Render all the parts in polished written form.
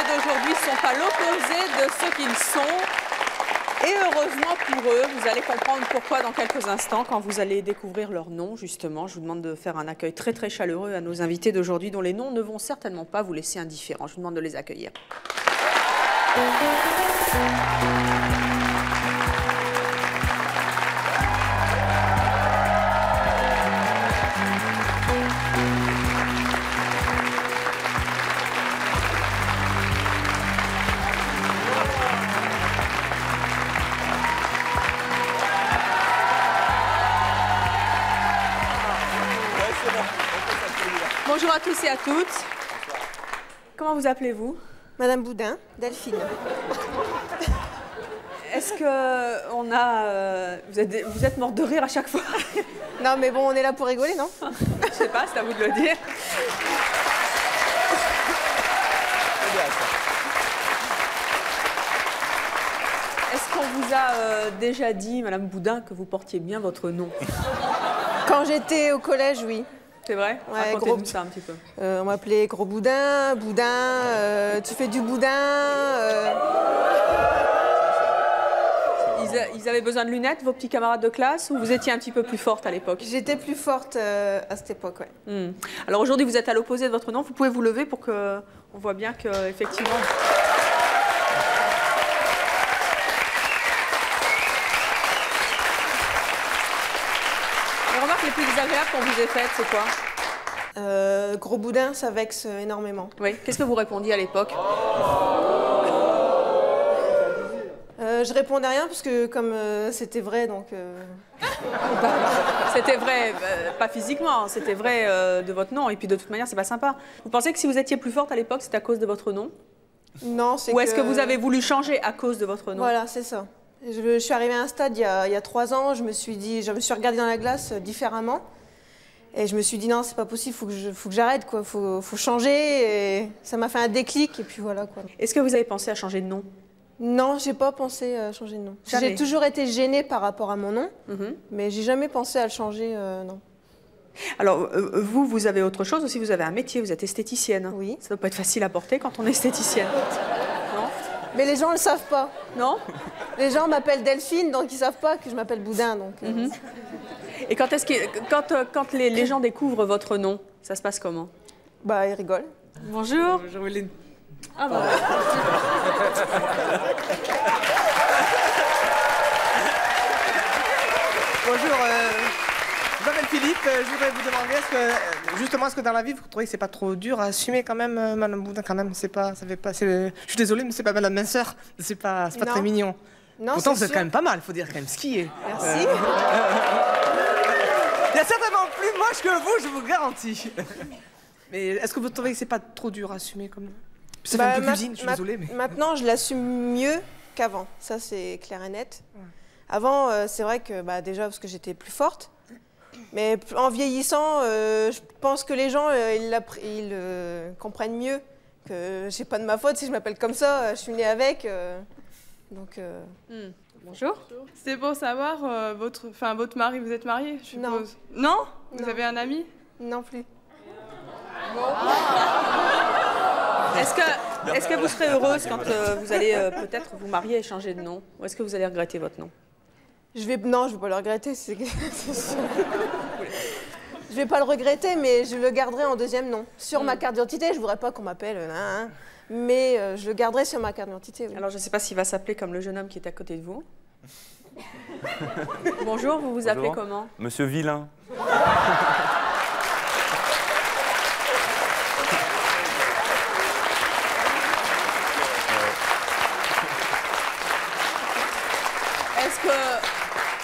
D'aujourd'hui ne sont pas l'opposé de ceux qu'ils sont. Et heureusement pour eux, vous allez comprendre pourquoi dans quelques instants, quand vous allez découvrir leur nom, justement. Je vous demande de faire un accueil très très chaleureux à nos invités d'aujourd'hui, dont les noms ne vont certainement pas vous laisser indifférents. Je vous demande de les accueillir. Bonjour à tous et à toutes. Comment vous appelez-vous? Madame Boudin, Delphine. Est-ce que on a... vous êtes morte de rire à chaque fois? Non, mais bon, on est là pour rigoler, non? Je sais pas, c'est à vous de le dire. Est-ce qu'on vous a déjà dit, Madame Boudin, que vous portiez bien votre nom? Quand j'étais au collège, oui. C'est vrai? Ouais, racontez-nous ça un petit peu. On m'appelait Gros Boudin, Boudin, tu fais du boudin. Ils avaient besoin de lunettes, vos petits camarades de classe, ou vous étiez un petit peu plus forte à l'époque? J'étais plus forte à cette époque, ouais. Alors aujourd'hui, vous êtes à l'opposé de votre nom. Vous pouvez vous lever pour qu'on voit bien qu'effectivement... Les remarques les plus désagréables qu'on vous ait faites, c'est quoi? Gros Boudin, ça vexe énormément. Oui. Qu'est-ce que vous répondiez à l'époque? Je répondais rien parce que comme c'était vrai, donc... C'était vrai, pas physiquement, c'était vrai de votre nom. Et puis de toute manière, c'est pas sympa. Vous pensez que si vous étiez plus forte à l'époque, c'était à cause de votre nom? Non, c'est Ou est-ce que vous avez voulu changer à cause de votre nom? Voilà, c'est ça. Je suis arrivée à un stade il y a 3 ans, je me suis regardée dans la glace différemment. Et je me suis dit non, c'est pas possible, faut que j'arrête, quoi. Faut changer. Et ça m'a fait un déclic et puis voilà, quoi. Est-ce que vous avez pensé à changer de nom? Non, j'ai pas pensé à changer de nom. Jamais. J'ai toujours été gênée par rapport à mon nom, mais j'ai jamais pensé à le changer, non. Alors, vous avez autre chose aussi, vous avez un métier, vous êtes esthéticienne. Oui. Ça doit pas être facile à porter quand on est esthéticienne. Non? Mais les gens ne le savent pas. Non? Les gens m'appellent Delphine, donc ils savent pas que je m'appelle Boudin. Donc, Et quand les gens découvrent votre nom, ça se passe comment? Bah, ils rigolent. Bonjour. Bonjour, Hélène. Ah bah. Bonjour, je m'appelle Philippe. Je voudrais vous demander, est-ce que dans la vie, vous trouvez que c'est pas trop dur à assumer quand même, Madame Boudin, quand même, c'est pas, ça fait pas, je suis désolée, mais c'est pas Madame Minceur, c'est pas très mignon. Non, pourtant, vous êtes sûr. quand même pas mal, faut dire quand même skier. Merci. Il y a certainement plus moche que vous, je vous garantis. Mais est-ce que vous trouvez que c'est pas trop dur à assumer comme ça fait un peu cuisine, je suis désolée. Mais... Maintenant, je l'assume mieux qu'avant. Ça, c'est clair et net. Ouais. Avant, c'est vrai que déjà parce que j'étais plus forte. Mais en vieillissant, je pense que les gens, ils comprennent mieux que c'est pas de ma faute si je m'appelle comme ça. Je suis née avec. Donc. Bonjour. C'était pour savoir, votre mari, vous êtes marié, je suppose? Non. Non? Vous avez un ami? Non plus. Est-ce que vous serez heureuse quand vous allez peut-être vous marier et changer de nom? Ou est-ce que vous allez regretter votre nom? Non, je vais pas le regretter. Je vais pas le regretter, mais je le garderai en deuxième nom. Sur ma carte d'identité, je voudrais pas qu'on m'appelle... mais je le garderai sur ma carte d'identité. Oui. Alors, je ne sais pas s'il va s'appeler comme le jeune homme qui est à côté de vous. Bonjour, vous vous appelez comment? Monsieur Villain. Est-ce que,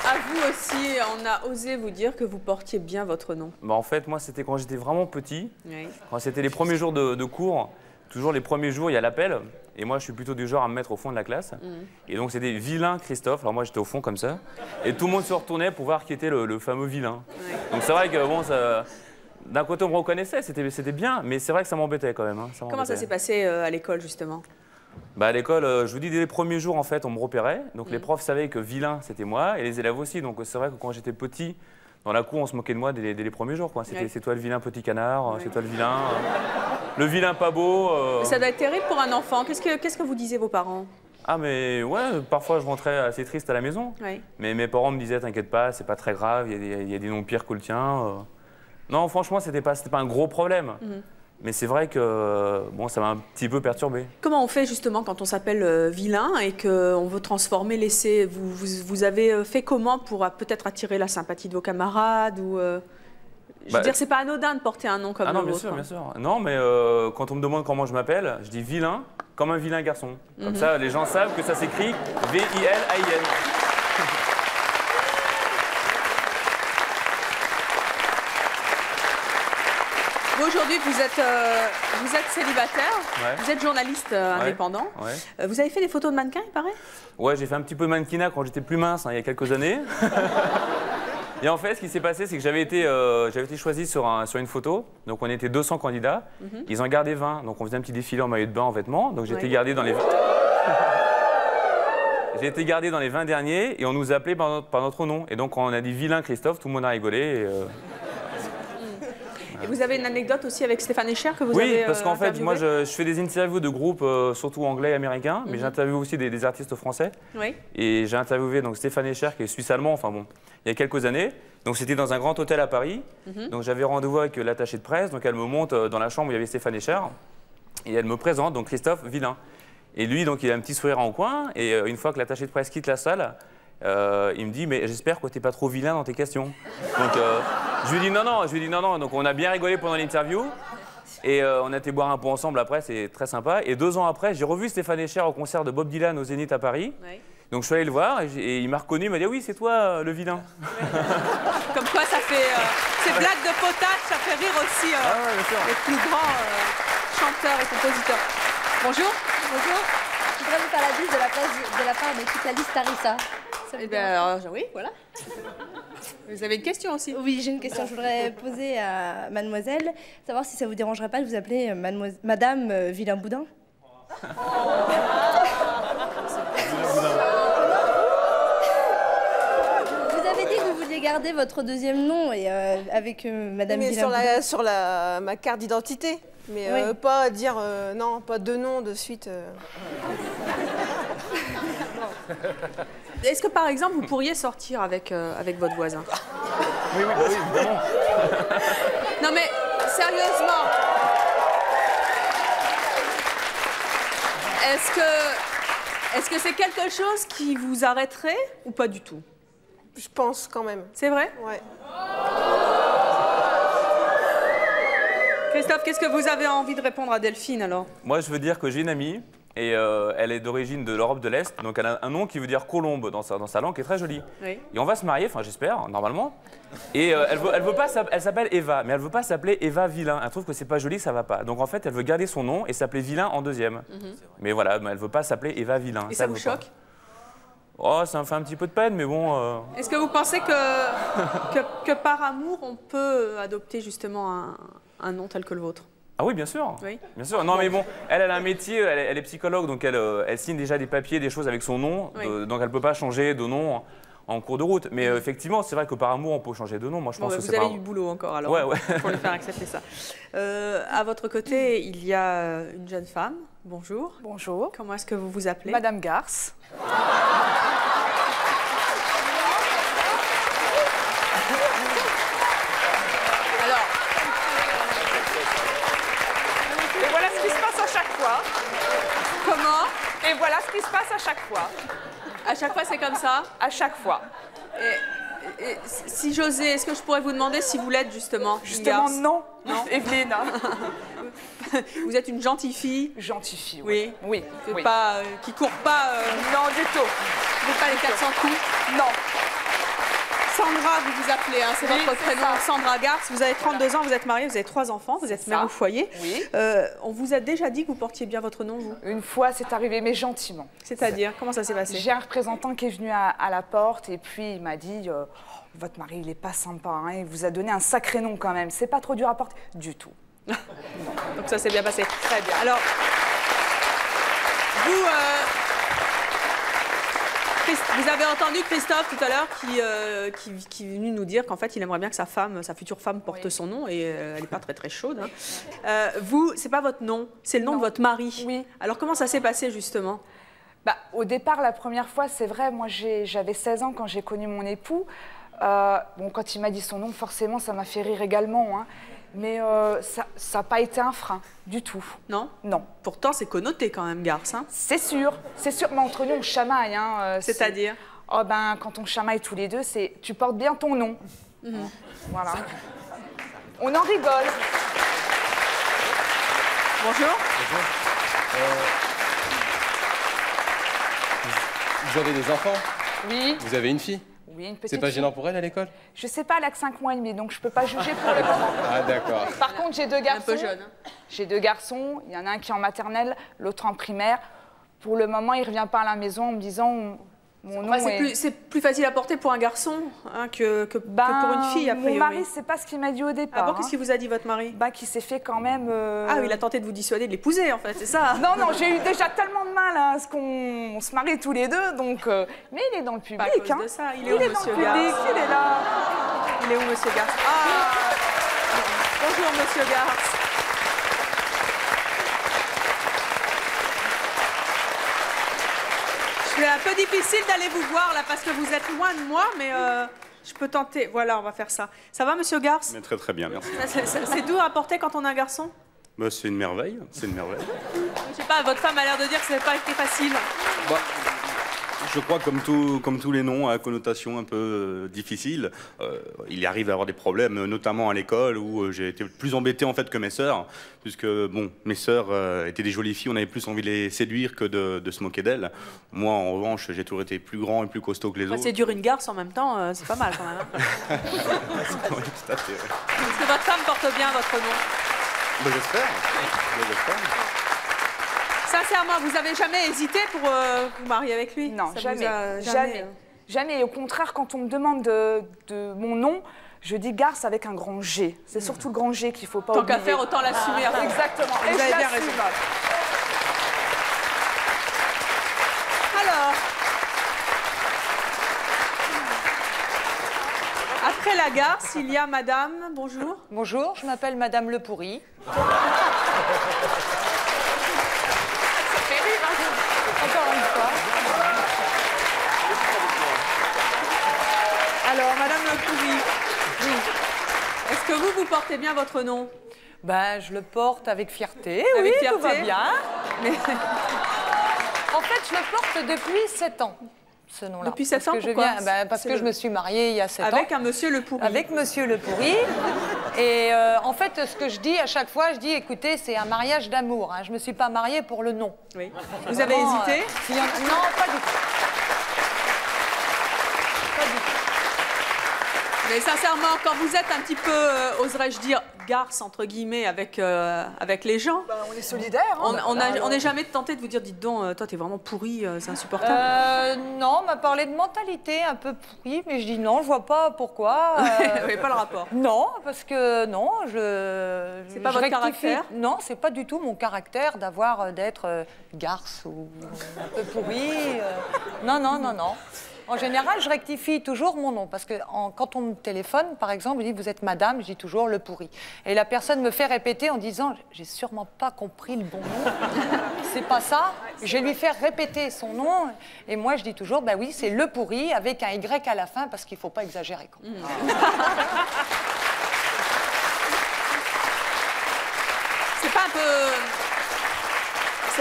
à vous aussi, on a osé vous dire que vous portiez bien votre nom? Bah en fait, moi, c'était quand j'étais vraiment petit. Oui. Quand c'était les premiers jours de cours, toujours les premiers jours, il y a l'appel. Et moi, je suis plutôt du genre à me mettre au fond de la classe. Et donc, c'était Villain Christophe. Alors moi, j'étais au fond comme ça. Et tout le monde se retournait pour voir qui était le fameux Villain. Oui. Donc c'est vrai que, bon, d'un côté, on me reconnaissait, c'était bien. Mais c'est vrai que ça m'embêtait quand même. Hein, Comment ça s'est passé à l'école, justement? Bah à l'école, je vous dis, dès les premiers jours, en fait, on me repérait. Donc les profs savaient que vilain, c'était moi, et les élèves aussi. Donc c'est vrai que quand j'étais petit, dans la cour, on se moquait de moi dès les premiers jours. C'était c'est toi le vilain petit canard, c'est toi le vilain, le vilain pas beau. Ça doit être terrible pour un enfant. Qu'est-ce que vous disiez, vos parents? Ah mais ouais, parfois je rentrais assez triste à la maison. Oui. Mais mes parents me disaient, t'inquiète pas, c'est pas très grave, il y a des noms pires que le tien. Non, franchement, c'était pas un gros problème. Mais c'est vrai que bon, ça m'a un petit peu perturbé. Comment on fait justement quand on s'appelle vilain et qu'on veut transformer l'essai? Vous avez fait comment pour peut-être attirer la sympathie de vos camarades ou je veux dire, c'est pas anodin de porter un nom comme le non, vôtre. bien sûr. Non, mais quand on me demande comment je m'appelle, je dis vilain, comme un vilain garçon. Comme ça, les gens savent que ça s'écrit V-I-L-A-I-N. Aujourd'hui, vous êtes célibataire, vous êtes journaliste indépendant. Vous avez fait des photos de mannequins, il paraît? Ouais, j'ai fait un petit peu de mannequinat quand j'étais plus mince, il y a quelques années. Et en fait, ce qui s'est passé, c'est que j'avais été choisi sur une photo. Donc on était 200 candidats. Ils en gardaient 20. Donc on faisait un petit défilé en maillot de bain, en vêtements. Donc j'ai été gardé dans les... J'ai été gardé dans les 20 derniers et on nous appelait par notre nom. Et donc quand on a dit vilain Christophe, tout le monde a rigolé. Et vous avez une anecdote aussi avec Stéphane Escher que vous avez Oui, parce qu'en fait, interviewé? moi, je fais des interviews de groupes, surtout anglais et américains, mais j'interviewe aussi des artistes français. Oui. Et j'ai interviewé donc, Stéphane Escher, qui est suisse-allemand, enfin bon, il y a quelques années. Donc c'était dans un grand hôtel à Paris. Donc j'avais rendez-vous avec l'attachée de presse. Donc elle me monte dans la chambre où il y avait Stéphane Escher. Et elle me présente, donc Christophe Vilain. Et lui, donc, il a un petit sourire en coin. Et une fois que l'attaché de presse quitte la salle, il me dit, mais j'espère que tu n'es pas trop vilain dans tes questions. Donc je lui dis non. Donc on a bien rigolé pendant l'interview. Et on a été boire un pot ensemble après, c'est très sympa. Et 2 ans après, j'ai revu Stéphane Escher au concert de Bob Dylan au Zénith à Paris. Oui. Donc je suis allé le voir et il m'a reconnu, il m'a dit, oui, c'est toi le vilain. Comme quoi ça fait... ces blagues de potage, ça fait rire aussi les plus grands chanteurs et compositeurs. Bonjour. Bonjour. Je voudrais vous faire la bise de la part de toute la liste Tarissa. Eh bien, oui, voilà. Vous avez une question aussi? Oui, j'ai une question. Je voudrais poser à mademoiselle, savoir si ça vous dérangerait pas de vous appeler Madame Vilain Boudin. Vous avez dit que vous vouliez garder votre deuxième nom et avec Madame Vilain Boudin. Sur ma carte d'identité. Mais pas dire non, pas 2 noms de suite. Est-ce que par exemple vous pourriez sortir avec votre voisin? Oui, évidemment. Non mais sérieusement, est-ce que c'est quelque chose qui vous arrêterait ou pas du tout? Je pense quand même. C'est vrai? Ouais. Christophe, qu'est-ce que vous avez envie de répondre à Delphine alors? Moi, je veux dire que j'ai une amie et elle est d'origine de l'Europe de l'Est, donc elle a un nom qui veut dire colombe dans sa langue, qui est très joli. Oui. Et on va se marier, enfin j'espère, normalement. Et elle s'appelle Eva, mais elle veut pas s'appeler Eva Vilain. Elle trouve que c'est pas joli, ça va pas. Donc en fait, elle veut garder son nom et s'appeler Vilain en deuxième. Mais voilà, elle veut pas s'appeler Eva Vilain. Et ça vous choque? Oh, ça me fait un petit peu de peine, mais bon... Est-ce que vous pensez que par amour, on peut adopter justement un nom tel que le vôtre? Ah oui, bien sûr. Oui. Bien sûr. Non, mais bon, elle a un métier, elle est psychologue, donc elle signe déjà des papiers, des choses avec son nom, donc elle ne peut pas changer de nom en cours de route. Mais effectivement, c'est vrai que par amour, on peut changer de nom. Moi, je pense que c'est pas... Vous avez du boulot encore, alors, pour lui faire accepter ça. À votre côté, il y a une jeune femme. Bonjour. Bonjour. Comment est-ce que vous vous appelez? Madame Garce. Et voilà ce qui se passe à chaque fois. Comment? Et voilà ce qui se passe à chaque fois. À chaque fois, c'est comme ça? À chaque fois. Et si j'osais, est-ce que je pourrais vous demander si vous l'êtes justement? Justement, non. Non. Evelyne. Vous êtes une gentille fille? Gentille fille, oui. Oui. Oui. Pas, qui court pas... Non, du tout. Vous n'êtes pas les 400 coups? Non. Sandra, vous vous appelez, hein, c'est votre prénom, Sandra Garce. Vous avez 32 ans, vous êtes mariée, vous avez 3 enfants, vous êtes mère au foyer. Oui. On vous a déjà dit que vous portiez bien votre nom, vous? Une fois, c'est arrivé, mais gentiment. C'est-à-dire, comment ça s'est passé? J'ai un représentant qui est venu à la porte et puis il m'a dit votre mari, il est pas sympa, hein, il vous a donné un sacré nom quand même. C'est pas trop dur à porter? Du tout. Donc ça s'est bien passé. Très bien. Alors, Vous avez entendu Christophe tout à l'heure qui est venu nous dire qu'en fait, il aimerait bien que sa future femme porte son nom et elle n'est pas très très chaude. Hein. Vous, c'est pas votre nom, c'est le nom de votre mari. Oui. Alors comment ça s'est passé justement? Au départ, la première fois, c'est vrai, moi j'avais 16 ans quand j'ai connu mon époux. Bon, quand il m'a dit son nom, forcément, ça m'a fait rire également. Hein. Mais ça n'a pas été un frein, du tout. Non? Non. Pourtant, c'est connoté quand même, garce. Hein. C'est sûr. Mais entre nous, on chamaille. Hein, c'est-à-dire? Oh ben, quand on chamaille tous les deux, c'est tu portes bien ton nom. Voilà. On en rigole. Bonjour. Vous avez des enfants? Oui. Vous avez une fille? Oui, une petite C'est pas fille. gênant pour elle à l'école? Je sais pas, elle a que 5 mois et demi, donc je peux pas juger pour le moment. Ah d'accord. Par contre, j'ai 2 garçons. Un peu jeune. Hein. J'ai 2 garçons. Il y en a un qui est en maternelle, l'autre en primaire. Pour le moment, il revient pas à la maison en me disant mon nom c'est plus facile à porter pour un garçon hein, que pour une fille, a priori. Mon mari, c'est pas ce qu'il m'a dit au départ. Ah bon, qu'est-ce qu'il vous a dit, votre mari? Qu'il s'est fait quand même... Ah oui, il a tenté de vous dissuader de l'épouser, en fait, c'est ça? Non, j'ai eu déjà tellement de mal à ce qu'on se marie tous les deux, donc... Mais il est dans le public, Pas à cause de ça. Il est où, monsieur Garce? Il est là. Il est où, monsieur Garce? Ah bonjour, monsieur Garce. C'est un peu difficile d'aller vous voir, là, parce que vous êtes loin de moi, mais je peux tenter. Voilà, on va faire ça. Ça va, monsieur Garce? Mais très très bien, merci. C'est doux à porter quand on a un garçon? Bah, c'est une merveille, c'est une merveille. Je sais pas, votre femme a l'air de dire que ça n'a pas été facile. Bah, je crois comme tous les noms à connotation un peu difficile, il arrive à avoir des problèmes, notamment à l'école où j'ai été plus embêté en fait que mes sœurs, puisque bon, mes sœurs étaient des jolies filles, on avait plus envie de les séduire que de se moquer d'elles. Moi, en revanche, j'ai toujours été plus grand et plus costaud que les autres. Séduire une garce en même temps, c'est pas mal quand même. Hein. Oui, tout à fait. Est-ce que votre femme porte bien votre nom? Bah, j'espère. Sincèrement, vous avez jamais hésité pour vous marier avec lui? Non, Ça jamais. vous a Jamais. Et au contraire, quand on me demande de mon nom, je dis Garce avec un grand G. C'est surtout le grand G qu'il ne faut pas oublier. Tant qu'à faire, autant l'assumer. Exactement. Vous avez bien raison. Alors, après la Garce, il y a madame. Bonjour. Bonjour, je m'appelle Madame Le Pourri. Encore une fois. Alors, madame Le Pourri, est-ce que vous portez bien votre nom? Ben, je le porte avec fierté, avec oui, fierté. tout va bien. Mais... En fait, je le porte depuis 7 ans, ce nom-là. Depuis 7 ans, pourquoi? Parce que je me suis mariée il y a 7 ans. Avec un monsieur Le Pourri. Avec monsieur Le Pourri. Et en fait, ce que je dis à chaque fois, je dis, écoutez, c'est un mariage d'amour. Hein. Je ne me suis pas mariée pour le nom. Oui. Vous avez hésité? Non, pas du tout. Mais sincèrement, quand vous êtes un petit peu, oserais-je dire, garce, entre guillemets, avec les gens... on est solidaires. Hein, on n'est jamais tenté de vous dire, dites donc, toi, t'es vraiment pourri, c'est insupportable. Non, on m'a parlé de mentalité un peu pourrie, mais je dis non, je vois pas pourquoi. Vous n'avez pas le rapport? Non, parce que non, c'est pas votre caractère? Non, c'est pas du tout mon caractère d'être garce ou un peu pourri. Non. En général, je rectifie toujours mon nom parce que quand on me téléphone, par exemple, je dis vous êtes madame, je dis toujours Le Pourri. Et la personne me fait répéter en disant j'ai sûrement pas compris le bon nom. C'est pas ça. Je vais lui faire répéter son nom et moi je dis toujours bah oui, c'est Le Pourri avec un Y à la fin parce qu'il faut pas exagérer. Quoi. C'est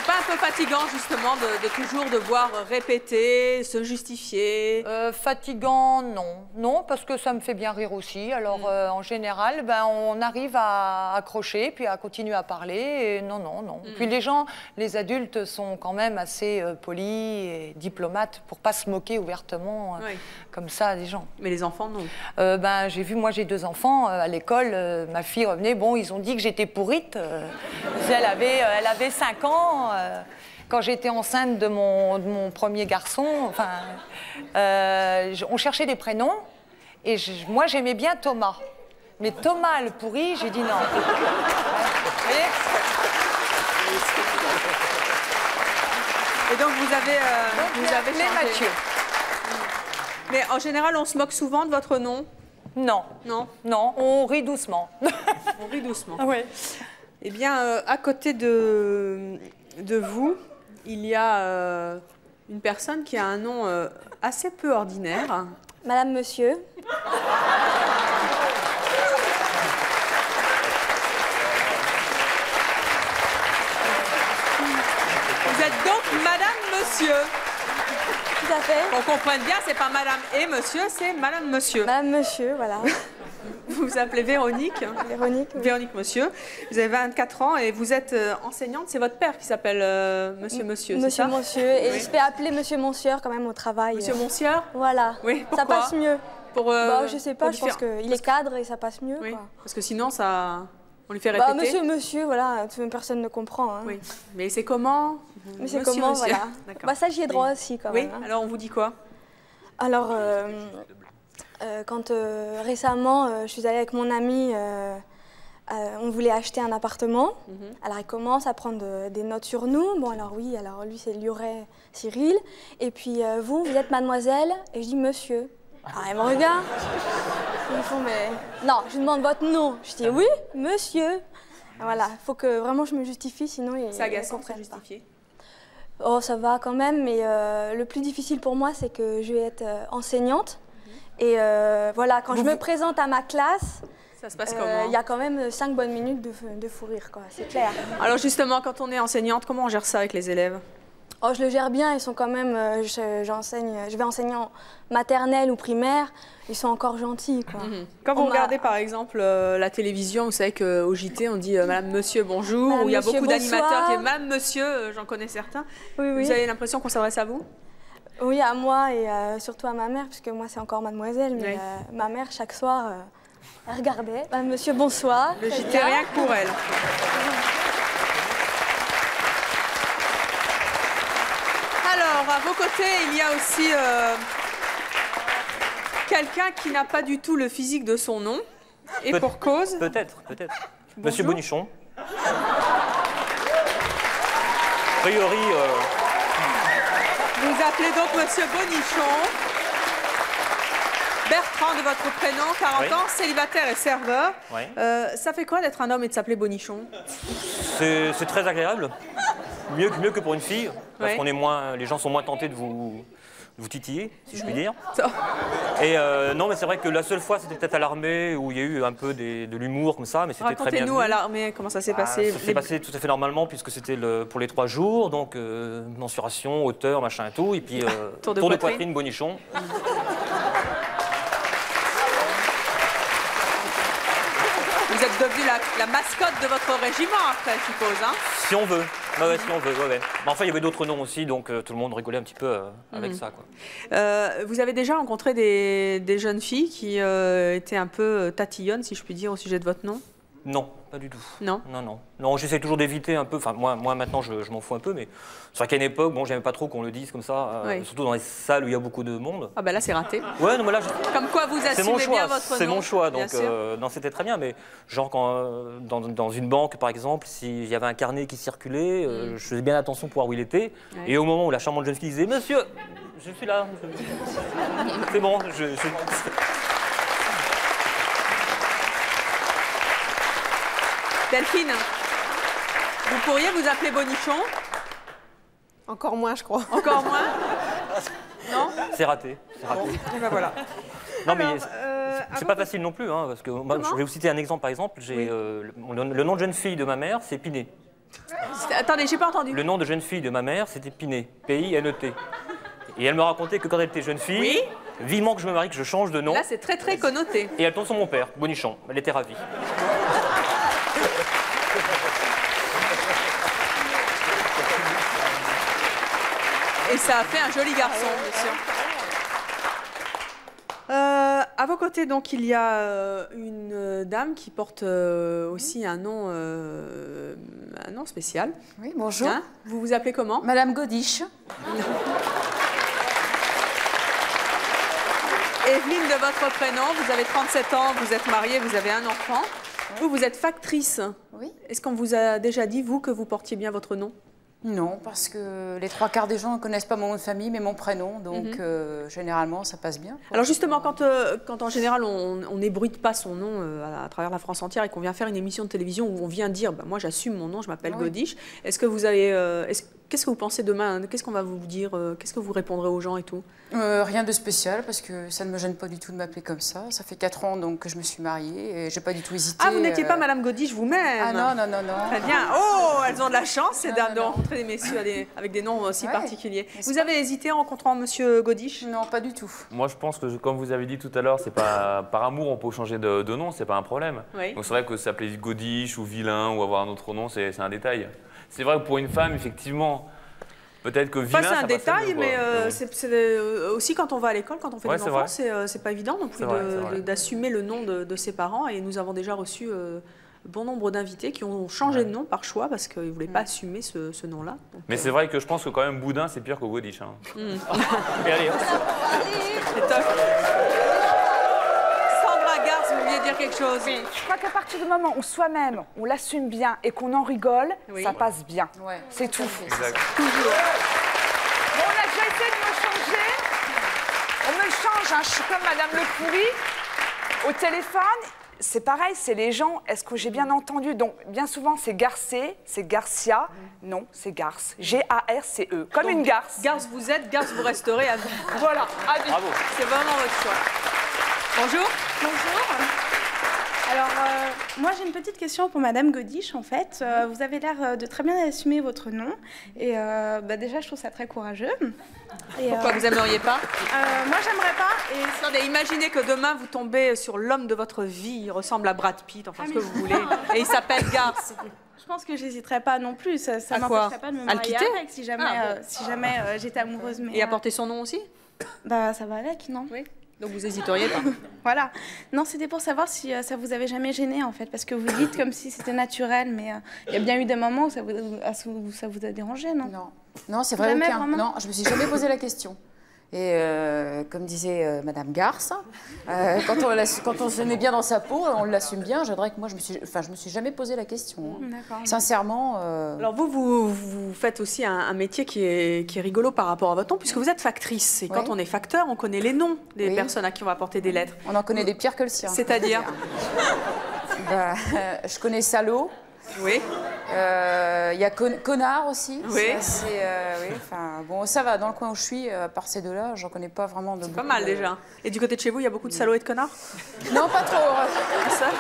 pas un peu fatigant, justement, de toujours devoir répéter, se justifier? Fatigant, non. Non, parce que ça me fait bien rire aussi. Alors, en général, on arrive à accrocher, puis à continuer à parler. Et non. Puis les gens, les adultes, sont quand même assez polis et diplomates pour pas se moquer ouvertement comme ça des gens. Mais les enfants, non. J'ai vu, moi j'ai 2 enfants. À l'école, ma fille revenait. Bon, ils ont dit que j'étais pourrite. Elle avait 5 ans. Quand j'étais enceinte de mon premier garçon, on cherchait des prénoms et moi j'aimais bien Thomas. Mais Thomas Le Pourri, j'ai dit non. Et donc vous avez Les changé. Mathieu. Mais en général, on se moque souvent de votre nom? Non. Non. Non, on rit doucement. On rit doucement. Oui. Eh bien, à côté de vous, il y a une personne qui a un nom assez peu ordinaire. Madame, monsieur. Vous êtes donc Madame Monsieur. Tout à fait. On comprenne bien, c'est pas Madame et Monsieur, c'est Madame Monsieur. Madame, monsieur, voilà. Vous vous appelez Véronique. Véronique. Oui. Véronique Monsieur. Vous avez 24 ans et vous êtes enseignante. C'est votre père qui s'appelle Monsieur Monsieur, c'est Monsieur, ça? monsieur. Et il se fait appeler Monsieur Monsieur quand même au travail. Monsieur Monsieur. Voilà. Oui, ça pourquoi? passe mieux. Pour, bah, je sais pas, pour je pense différents- qu'il est cadre et ça passe mieux. Oui, Quoi. parce que sinon, ça, on lui fait répéter. Bah, monsieur, monsieur, voilà, personne ne comprend. Hein. Oui, mais c'est comment? Mais c'est Monsieur, comment, monsieur. voilà. D'accord. Bah, ça, j'y ai droit aussi quand Oui, même. Hein. alors on vous dit quoi? Alors, quand récemment, je suis allée avec mon ami, on voulait acheter un appartement. Alors, il commence à prendre des notes sur nous. Bon, alors oui, alors lui, c'est Liuret Cyril. Et puis, vous êtes mademoiselle? Et je dis monsieur. Alors, il me regarde. Ils font, mais... Non, je lui demande votre nom. Je dis, oui, monsieur. Voilà, il faut que vraiment je me justifie, sinon ils C'est agaçant, ne comprennent c'est pas. justifié. Oh, ça va quand même, mais le plus difficile pour moi, c'est que je vais être enseignante. Et voilà, quand je me présente à ma classe, Ça se passe comment? il y a quand même 5 bonnes minutes de fou rire, quoi. C'est clair. Alors justement, quand on est enseignante, comment on gère ça avec les élèves? Oh, je le gère bien, ils sont quand même... je vais enseigner en maternelle ou primaire, ils sont encore gentils, quoi. Quand vous On m'a- regardez par exemple la télévision, vous savez qu'au JT on dit Madame Monsieur bonjour, Madame, ou il y a monsieur, beaucoup d'animateurs qui bonsoir. disent Madame Monsieur, j'en connais certains. Oui, oui. Vous avez l'impression qu'on s'adresse à vous? Oui, à moi et surtout à ma mère, puisque moi c'est encore mademoiselle, mais Oui. ma mère chaque soir, elle regardait. Monsieur, bonsoir. Le Très JT bien. rien que pour elle. Alors, à vos côtés, il y a aussi quelqu'un qui n'a pas du tout le physique de son nom, et pour cause. Peut-être. Monsieur Bonjour. Bonichon. A priori, Vous appelez donc Monsieur Bonichon. Bertrand de votre prénom, 40 Oui. ans, célibataire et serveur. Oui. Ça fait quoi d'être un homme et de s'appeler Bonichon? c'est très agréable. Mieux que pour une fille, parce Ouais. qu'on est les gens sont moins tentés de vous titiller, si je puis dire. Ça- Et non, mais c'est vrai que la seule fois, c'était peut-être à l'armée, où il y a eu un peu de l'humour comme ça, mais c'était très bien. Racontez-nous vu. à l'armée comment ça s'est passé. Ça s'est passé tout à fait normalement, puisque c'était pour les 3 jours, donc mensuration, hauteur, machin et tout, et puis Tour de tour de poitrine. poitrine, Bonichon. Vous êtes devenu la mascotte de votre régiment après, je suppose. Hein? Si on veut. Ouais, si on veut, ouais. Mais enfin, il y avait d'autres noms aussi, donc tout le monde rigolait un petit peu avec ça, quoi. Vous avez déjà rencontré des jeunes filles qui étaient un peu tatillonnes, si je puis dire, au sujet de votre nom? Non, pas du tout. Non. Non, j'essaie toujours d'éviter un peu. Enfin, moi maintenant, je m'en fous un peu, mais c'est vrai qu'à une époque, bon, j'aimais pas trop qu'on le dise comme ça, Oui. surtout dans les salles où il y a beaucoup de monde. Ah ben là, c'est raté. Ouais, non, mais là, Comme quoi vous c'est mon assumez bien choix. votre nom. C'est mon choix, bien donc sûr. non, c'était très bien. Mais genre dans une banque, par exemple, s'il y avait un carnet qui circulait, je faisais bien attention pour voir où il était. Ouais. Et au moment où la charmante jeune fille disait, Monsieur, je suis là. C'est bon. Delphine, vous pourriez vous appeler Bonichon? Encore moins, je crois. Encore moins? Non? C'est raté. Et ben voilà. Non, mais à c'est pas facile non plus, hein, parce que moi, je vais vous citer un exemple, par exemple. J'ai le nom de jeune fille de ma mère, c'est Pinet. Attendez, j'ai pas entendu. Le nom de jeune fille de ma mère, c'était Pinet, P-I-N-E-T. Et elle me racontait que quand elle était jeune fille, Oui. vivement que je me marie, que je change de nom. Là, c'est très très connoté. Et elle tombe sur mon père, Bonichon. Elle était ravie. Et ça a fait un joli garçon, bien sûr. À vos côtés, donc, il y a une dame qui porte aussi un nom spécial. Oui, bonjour. Hein, vous vous appelez comment? Madame Godiche. Evelyne de votre prénom, vous avez 37 ans, vous êtes mariée, vous avez un enfant. Vous êtes factrice. Oui. Est-ce qu'on vous a déjà dit, vous, que vous portiez bien votre nom? Non, parce que les 3/4 des gens ne connaissent pas mon nom de famille, mais mon prénom, donc généralement ça passe bien. Alors justement, quand en général on n'ébruite pas son nom à travers la France entière et qu'on vient faire une émission de télévision où on vient dire bah, « moi j'assume mon nom, je m'appelle Godiche », est-ce que vous avez... qu'est-ce que vous pensez demain? Qu'est-ce qu'on va vous dire? Qu'est-ce que vous répondrez aux gens et tout? Rien de spécial, parce que ça ne me gêne pas du tout de m'appeler comme ça. Ça fait 4 ans donc, que je me suis mariée et j'ai pas du tout hésité. Ah, vous n'étiez pas Madame Godiche vous-même? Ah non, non, non, non. Très bien. Oh, elles ont de la chance, ces dames, de rencontrer des messieurs avec des noms aussi particuliers. Vous avez hésité en rencontrant Monsieur Godiche? Non, pas du tout. Moi, je pense que, comme vous avez dit tout à l'heure, c'est pas par amour on peut changer de nom, c'est pas un problème. Oui. Donc c'est vrai que s'appeler Godiche ou Vilain ou avoir un autre nom, c'est un détail. C'est vrai que pour une femme, effectivement, peut-être que Vilain, c'est un ça détail, mieux, mais oui. c'est aussi quand on va à l'école, quand on fait des enfants, c'est pas évident non plus vrai. d'assumer le nom de ses parents. Et nous avons déjà reçu bon nombre d'invités qui ont changé de nom par choix parce qu'ils ne voulaient pas assumer ce nom-là. Mais c'est vrai que je pense que quand même Boudin, c'est pire que Godiche. Hein. Et allez, c'est top. Sandra Garce, vous vouliez dire quelque chose? Oui, je crois qu'à partir du moment où soi-même, on l'assume bien et qu'on en rigole, ça passe bien. Ouais. C'est tout. Exact. Toujours. Bon, on a déjà essayé de me changer. On me change, hein. Je suis comme Madame Le Pourri. Au téléphone, c'est pareil, c'est les gens. Est-ce que j'ai bien entendu? Donc, bien souvent, c'est Garcé, c'est Garcia. Non, c'est Garce. G-A-R-C-E. Comme une garce. Garce vous êtes, Garce vous resterez à vie. Voilà, à vie. Bravo. C'est vraiment votre choix. Bonjour. Bonjour. Alors, moi j'ai une petite question pour Madame Godiche en fait. Vous avez l'air de très bien assumer votre nom et déjà je trouve ça très courageux. Et, pourquoi vous aimeriez pas? Moi j'aimerais pas. Et... Attendez, imaginez que demain vous tombez sur l'homme de votre vie, il ressemble à Brad Pitt, enfin ce que vous voulez, et il s'appelle Garce. Je pense que j'hésiterais pas non plus, ça À quoi? m'empêcherait pas de me marier avec si jamais, j'étais amoureuse. Mais, Et apporter son nom aussi? Bah ça va avec, non? Oui. Donc vous hésiteriez pas? Voilà. Non, c'était pour savoir si ça vous avait jamais gêné en fait, parce que vous dites comme si c'était naturel, mais il y a bien eu des moments où ça vous a dérangé, non? Non, non, c'est vrai, Jamais, aucun. vraiment? Non, je me suis jamais posé la question. Et comme disait Madame Garce, quand on se met bien dans sa peau, on l'assume bien. Je dirais que moi, je me suis jamais posé la question. Hein. D'accord. Sincèrement. Alors vous faites aussi un métier qui est rigolo par rapport à votre nom, puisque vous êtes factrice. Et quand on est facteur, on connaît les noms des personnes à qui on va porter des lettres. On en connaît des pires que le sien. C'est-à-dire? Je connais Salaud. Oui. Il y a Connard aussi. Oui. Oui, enfin, bon, ça va, dans le coin où je suis, à part ces deux-là, j'en connais pas vraiment de. C'est pas mal déjà. Et du côté de chez vous, il y a beaucoup de salauds et de connards? Non, pas trop. Ça va.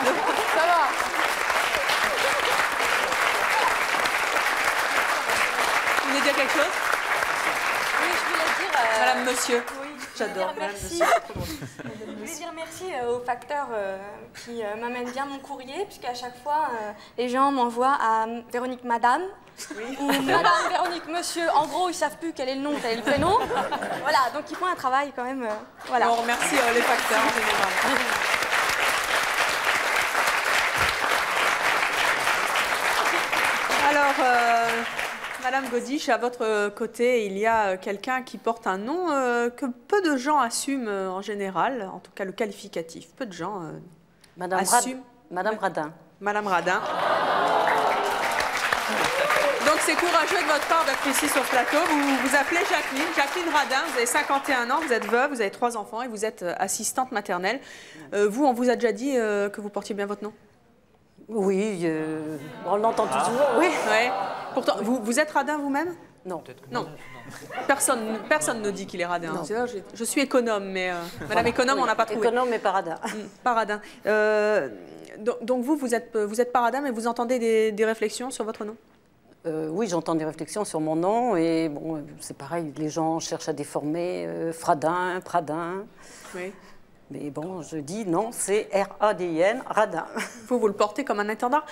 Vous voulez dire quelque chose? Oui, je voulais dire... Madame, monsieur. Oui, j'adore. Merci. Je voulais dire merci au facteur qui m'amène bien mon courrier, puisqu'à chaque fois, les gens m'envoient à Véronique Madame ou Madame Véronique Monsieur. En gros, ils savent plus quel est le nom, quel est le prénom. Voilà, donc ils font un travail quand même. Voilà. On remercie les facteurs en général. Alors, Madame Godiche, à votre côté, il y a quelqu'un qui porte un nom que peu de gens assument en général, en tout cas le qualificatif. Peu de gens assument. Madame Radin. Madame Radin. Donc c'est courageux de votre part d'être ici sur ce plateau. Vous vous appelez Jacqueline Radin, vous avez 51 ans, vous êtes veuve, vous avez 3 enfants et vous êtes assistante maternelle. Vous, on vous a déjà dit que vous portiez bien votre nom? Oui, on l'entend toujours. Oui, ouais. Pourtant, vous êtes radin vous-même? Non. Non. Personne ne dit qu'il est radin. Je suis économe, mais Madame économe, on n'a pas trouvé. Économe, mais pas radin. Pas radin. Donc vous êtes pas radin, mais vous entendez des réflexions sur votre nom? Oui, j'entends des réflexions sur mon nom et bon, c'est pareil, les gens cherchent à déformer Fradin, Pradin. Oui. Mais bon, je dis non, c'est R-A-D-I-N, Radin. Vous le portez comme un étendard.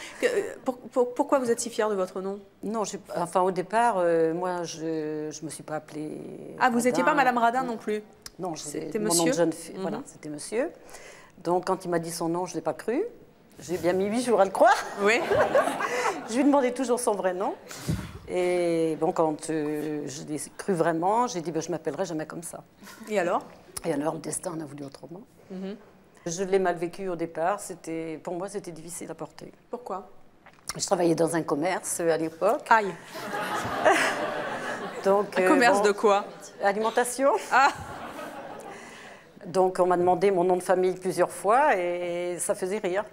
Pourquoi vous êtes si fière de votre nom? Non, enfin au départ, moi, je ne me suis pas appelée Ah, vous n'étiez pas Madame Radin non, non plus? Non, c'était mon monsieur. nom de jeune fille, voilà, c'était monsieur. Donc quand il m'a dit son nom, je ne l'ai pas cru. J'ai bien mis 8 jours à le croire. Oui. Je lui demandais toujours son vrai nom. Et bon, quand je l'ai cru vraiment, j'ai dit je ne m'appellerai jamais comme ça. Et alors? Et alors, le destin en a voulu autrement. Je l'ai mal vécu au départ. Pour moi, c'était difficile à porter. Pourquoi? Je travaillais dans un commerce à l'époque. Aïe. Donc, un commerce de quoi? Alimentation. Ah. Donc on m'a demandé mon nom de famille plusieurs fois et ça faisait rire.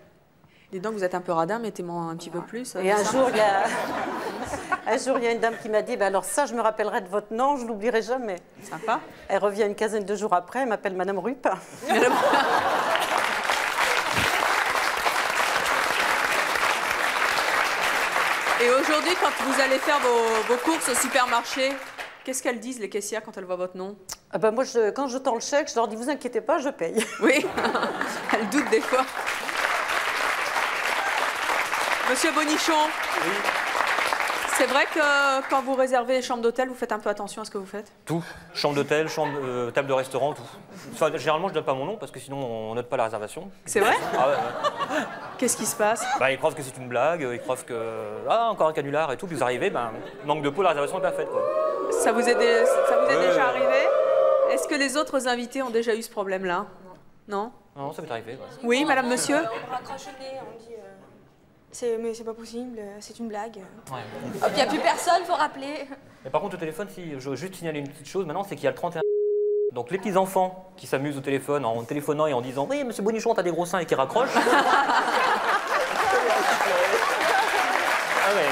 Dis donc, vous êtes un peu radin, mettez-moi un petit peu plus. Et un jour, il y a une dame qui m'a dit, alors ça, je me rappellerai de votre nom, je ne l'oublierai jamais. Sympa. Elle revient une quinzaine de jours après, elle m'appelle Madame Rupp. Et aujourd'hui, quand vous allez faire vos courses au supermarché, qu'est-ce qu'elles disent, les caissières, quand elles voient votre nom? Moi, quand je tends le chèque, je leur dis, vous inquiétez pas, je paye. Oui, elles doutent des fois. Monsieur Bonichon, oui. C'est vrai que quand vous réservez les chambres d'hôtel, vous faites un peu attention à ce que vous faites? Tout. Chambre d'hôtel, table de restaurant, tout. Enfin, généralement, je ne donne pas mon nom parce que sinon, on note pas la réservation. C'est vrai? Ah ouais. Qu'est-ce qui se passe? Ils croient que c'est une blague, ils croient que... Ah, encore un canular et tout, puis vous arrivez, manque de peau, la réservation n'est pas faite, quoi. Ça vous est déjà arrivé? Est-ce que les autres invités ont déjà eu ce problème-là? Non? Non, ça m'est arrivé. Ouais. Oui, madame, monsieur? On raccroche le nez, on dit mais c'est pas possible, c'est une blague. Ouais. Puis il n'y a plus personne, faut rappeler. Mais par contre, au téléphone, si je veux juste signaler une petite chose maintenant, c'est qu'il y a le 31. Donc les petits enfants qui s'amusent au téléphone en téléphonant et en disant oui, monsieur Bonichon, t'as des gros seins et qui raccrochent. Ah ouais.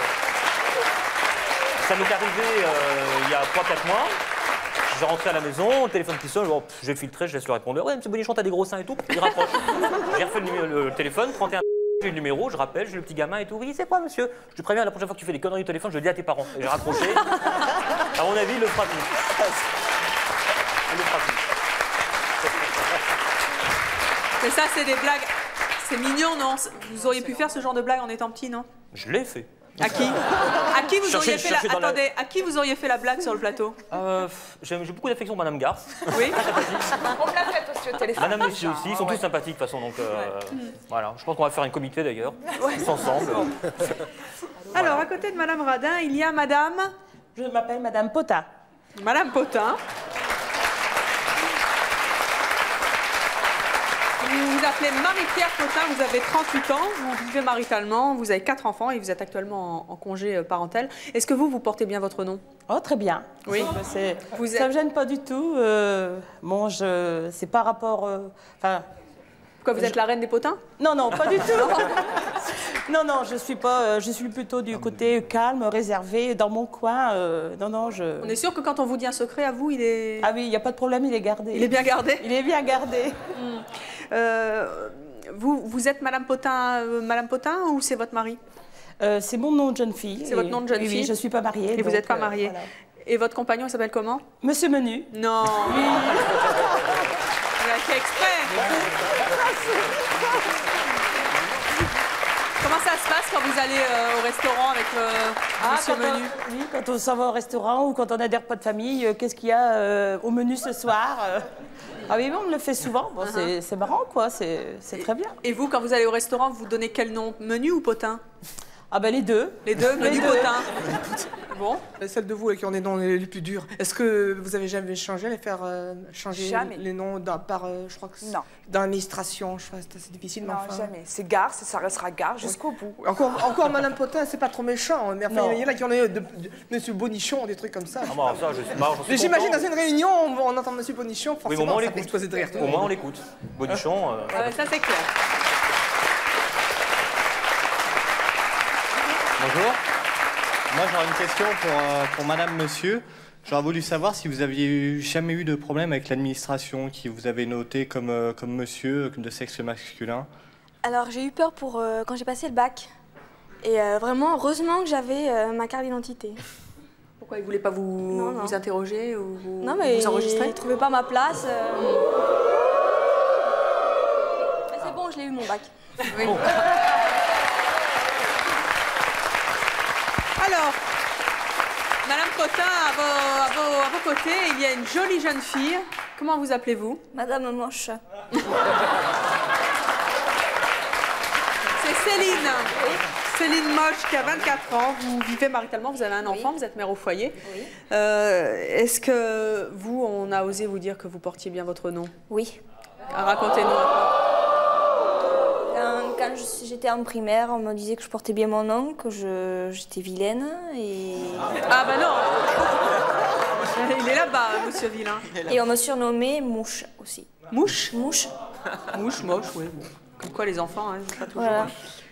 Ça m'est arrivé il y a 3-4 mois. J'ai rentré à la maison, le téléphone qui sonne, bon, j'ai filtré, je laisse le répondeur. Ouais, monsieur Bonichon, t'as des gros seins et tout. Il raccroche. J'ai refait le téléphone, 31. J'ai le numéro, je rappelle, j'ai le petit gamin et tout. Oui, c'est quoi, monsieur? Je te préviens, la prochaine fois que tu fais des conneries au téléphone, je le dis à tes parents. Et j'ai raccroché. À mon avis, il le fera plus. Il le fera plus. Mais ça, c'est des blagues. C'est mignon, non? Vous auriez pu faire ce genre de blague en étant petit, non? Je l'ai fait. À qui? À qui vous auriez fait la... Attendez, à qui vous auriez fait la blague sur le plateau? J'ai beaucoup d'affection pour Madame Garce. Oui. On me l'a fait aussi au téléphone. Madame Monsieur aussi, ils sont tous sympathiques de toute façon. Donc voilà, je pense qu'on va faire un comité d'ailleurs, tous ensemble. Alors, à côté de Madame Radin, il y a Madame... Je m'appelle Madame Potin. Madame Potin. Vous vous appelez Marie-Pierre Potin, vous avez 38 ans, vous vivez maritalement, vous avez 4 enfants et vous êtes actuellement en congé parental. Est-ce que vous portez bien votre nom? Oh, très bien. Oui. Ça ne me gêne pas du tout. Bon, c'est par rapport... Pourquoi vous êtes la reine des potins? Non, non, pas du tout. Non, non, je suis plutôt du côté calme, réservé, dans mon coin. On est sûr que quand on vous dit un secret à vous, il est... Ah oui, il n'y a pas de problème, il est gardé. Il est bien gardé? Il est bien gardé. Vous êtes Madame Potin, ou c'est votre mari? C'est mon nom de jeune fille. C'est votre nom de jeune fille? Oui, je ne suis pas mariée. Et vous n'êtes pas mariée. Voilà. Et votre compagnon, il s'appelle comment? Monsieur Menu. Non. Oui. Vous l'avez fait exprès. Comment ça se passe quand vous allez au restaurant avec Monsieur Menu? Oui, quand on s'en va au restaurant ou quand on a des repas de famille, qu'est-ce qu'il y a au menu ce soir? Ah oui, on me le fait souvent. Bon, c'est marrant, quoi. C'est très bien. Et vous, quand vous allez au restaurant, vous donnez quel nom? Menu ou Potin? Ah ben les deux. Les deux, Menu, Potin. Bon. Celles de vous qui ont des noms les plus durs, est-ce que vous avez jamais changé, changer les noms je crois que dans l'administration, je crois que c'est assez difficile. Non, jamais. C'est Gare, ça restera Gare jusqu'au bout. Encore Madame Potin, c'est pas trop méchant. Mais enfin, il y en a qui ont de Monsieur Bonichon, des trucs comme ça. Ah bon, ça, mais j'imagine dans une réunion, on entend Monsieur Bonichon, forcément, oui, ça peut exploser de rire. Au moins, on l'écoute. Bonichon... ça, c'est clair. Bonjour. Moi, j'aurais une question pour Madame, Monsieur. J'aurais voulu savoir si vous aviez jamais eu de problème avec l'administration qui vous avait noté comme monsieur de sexe masculin. Alors, j'ai eu peur quand j'ai passé le bac. Et vraiment, heureusement que j'avais ma carte d'identité. Pourquoi ils ne voulaient pas vous interroger ou non, mais vous enregistrer? Ils ne trouvaient pas ma place. Mais c'est bon, je l'ai eu mon bac. Oui. Alors, Madame Potin, à vos côtés, il y a une jolie jeune fille. Comment vous appelez-vous? Madame Moche. C'est Céline. Oui. Céline Moche qui a 24 ans. Vous vivez maritalement, vous avez un enfant, vous êtes mère au foyer. Oui. Est-ce que vous, on a osé vous dire que vous portiez bien votre nom? Oui. Racontez-nous un peu. Quand j'étais en primaire, on me disait que je portais bien mon nom, que j'étais vilaine et... Ah bah non. Il est là-bas, monsieur Vilain. Et on me surnommait Mouche aussi. Mouche? Mouche. Mouche, moche, oui. Bon. Comme quoi les enfants, hein, pas toujours Voilà.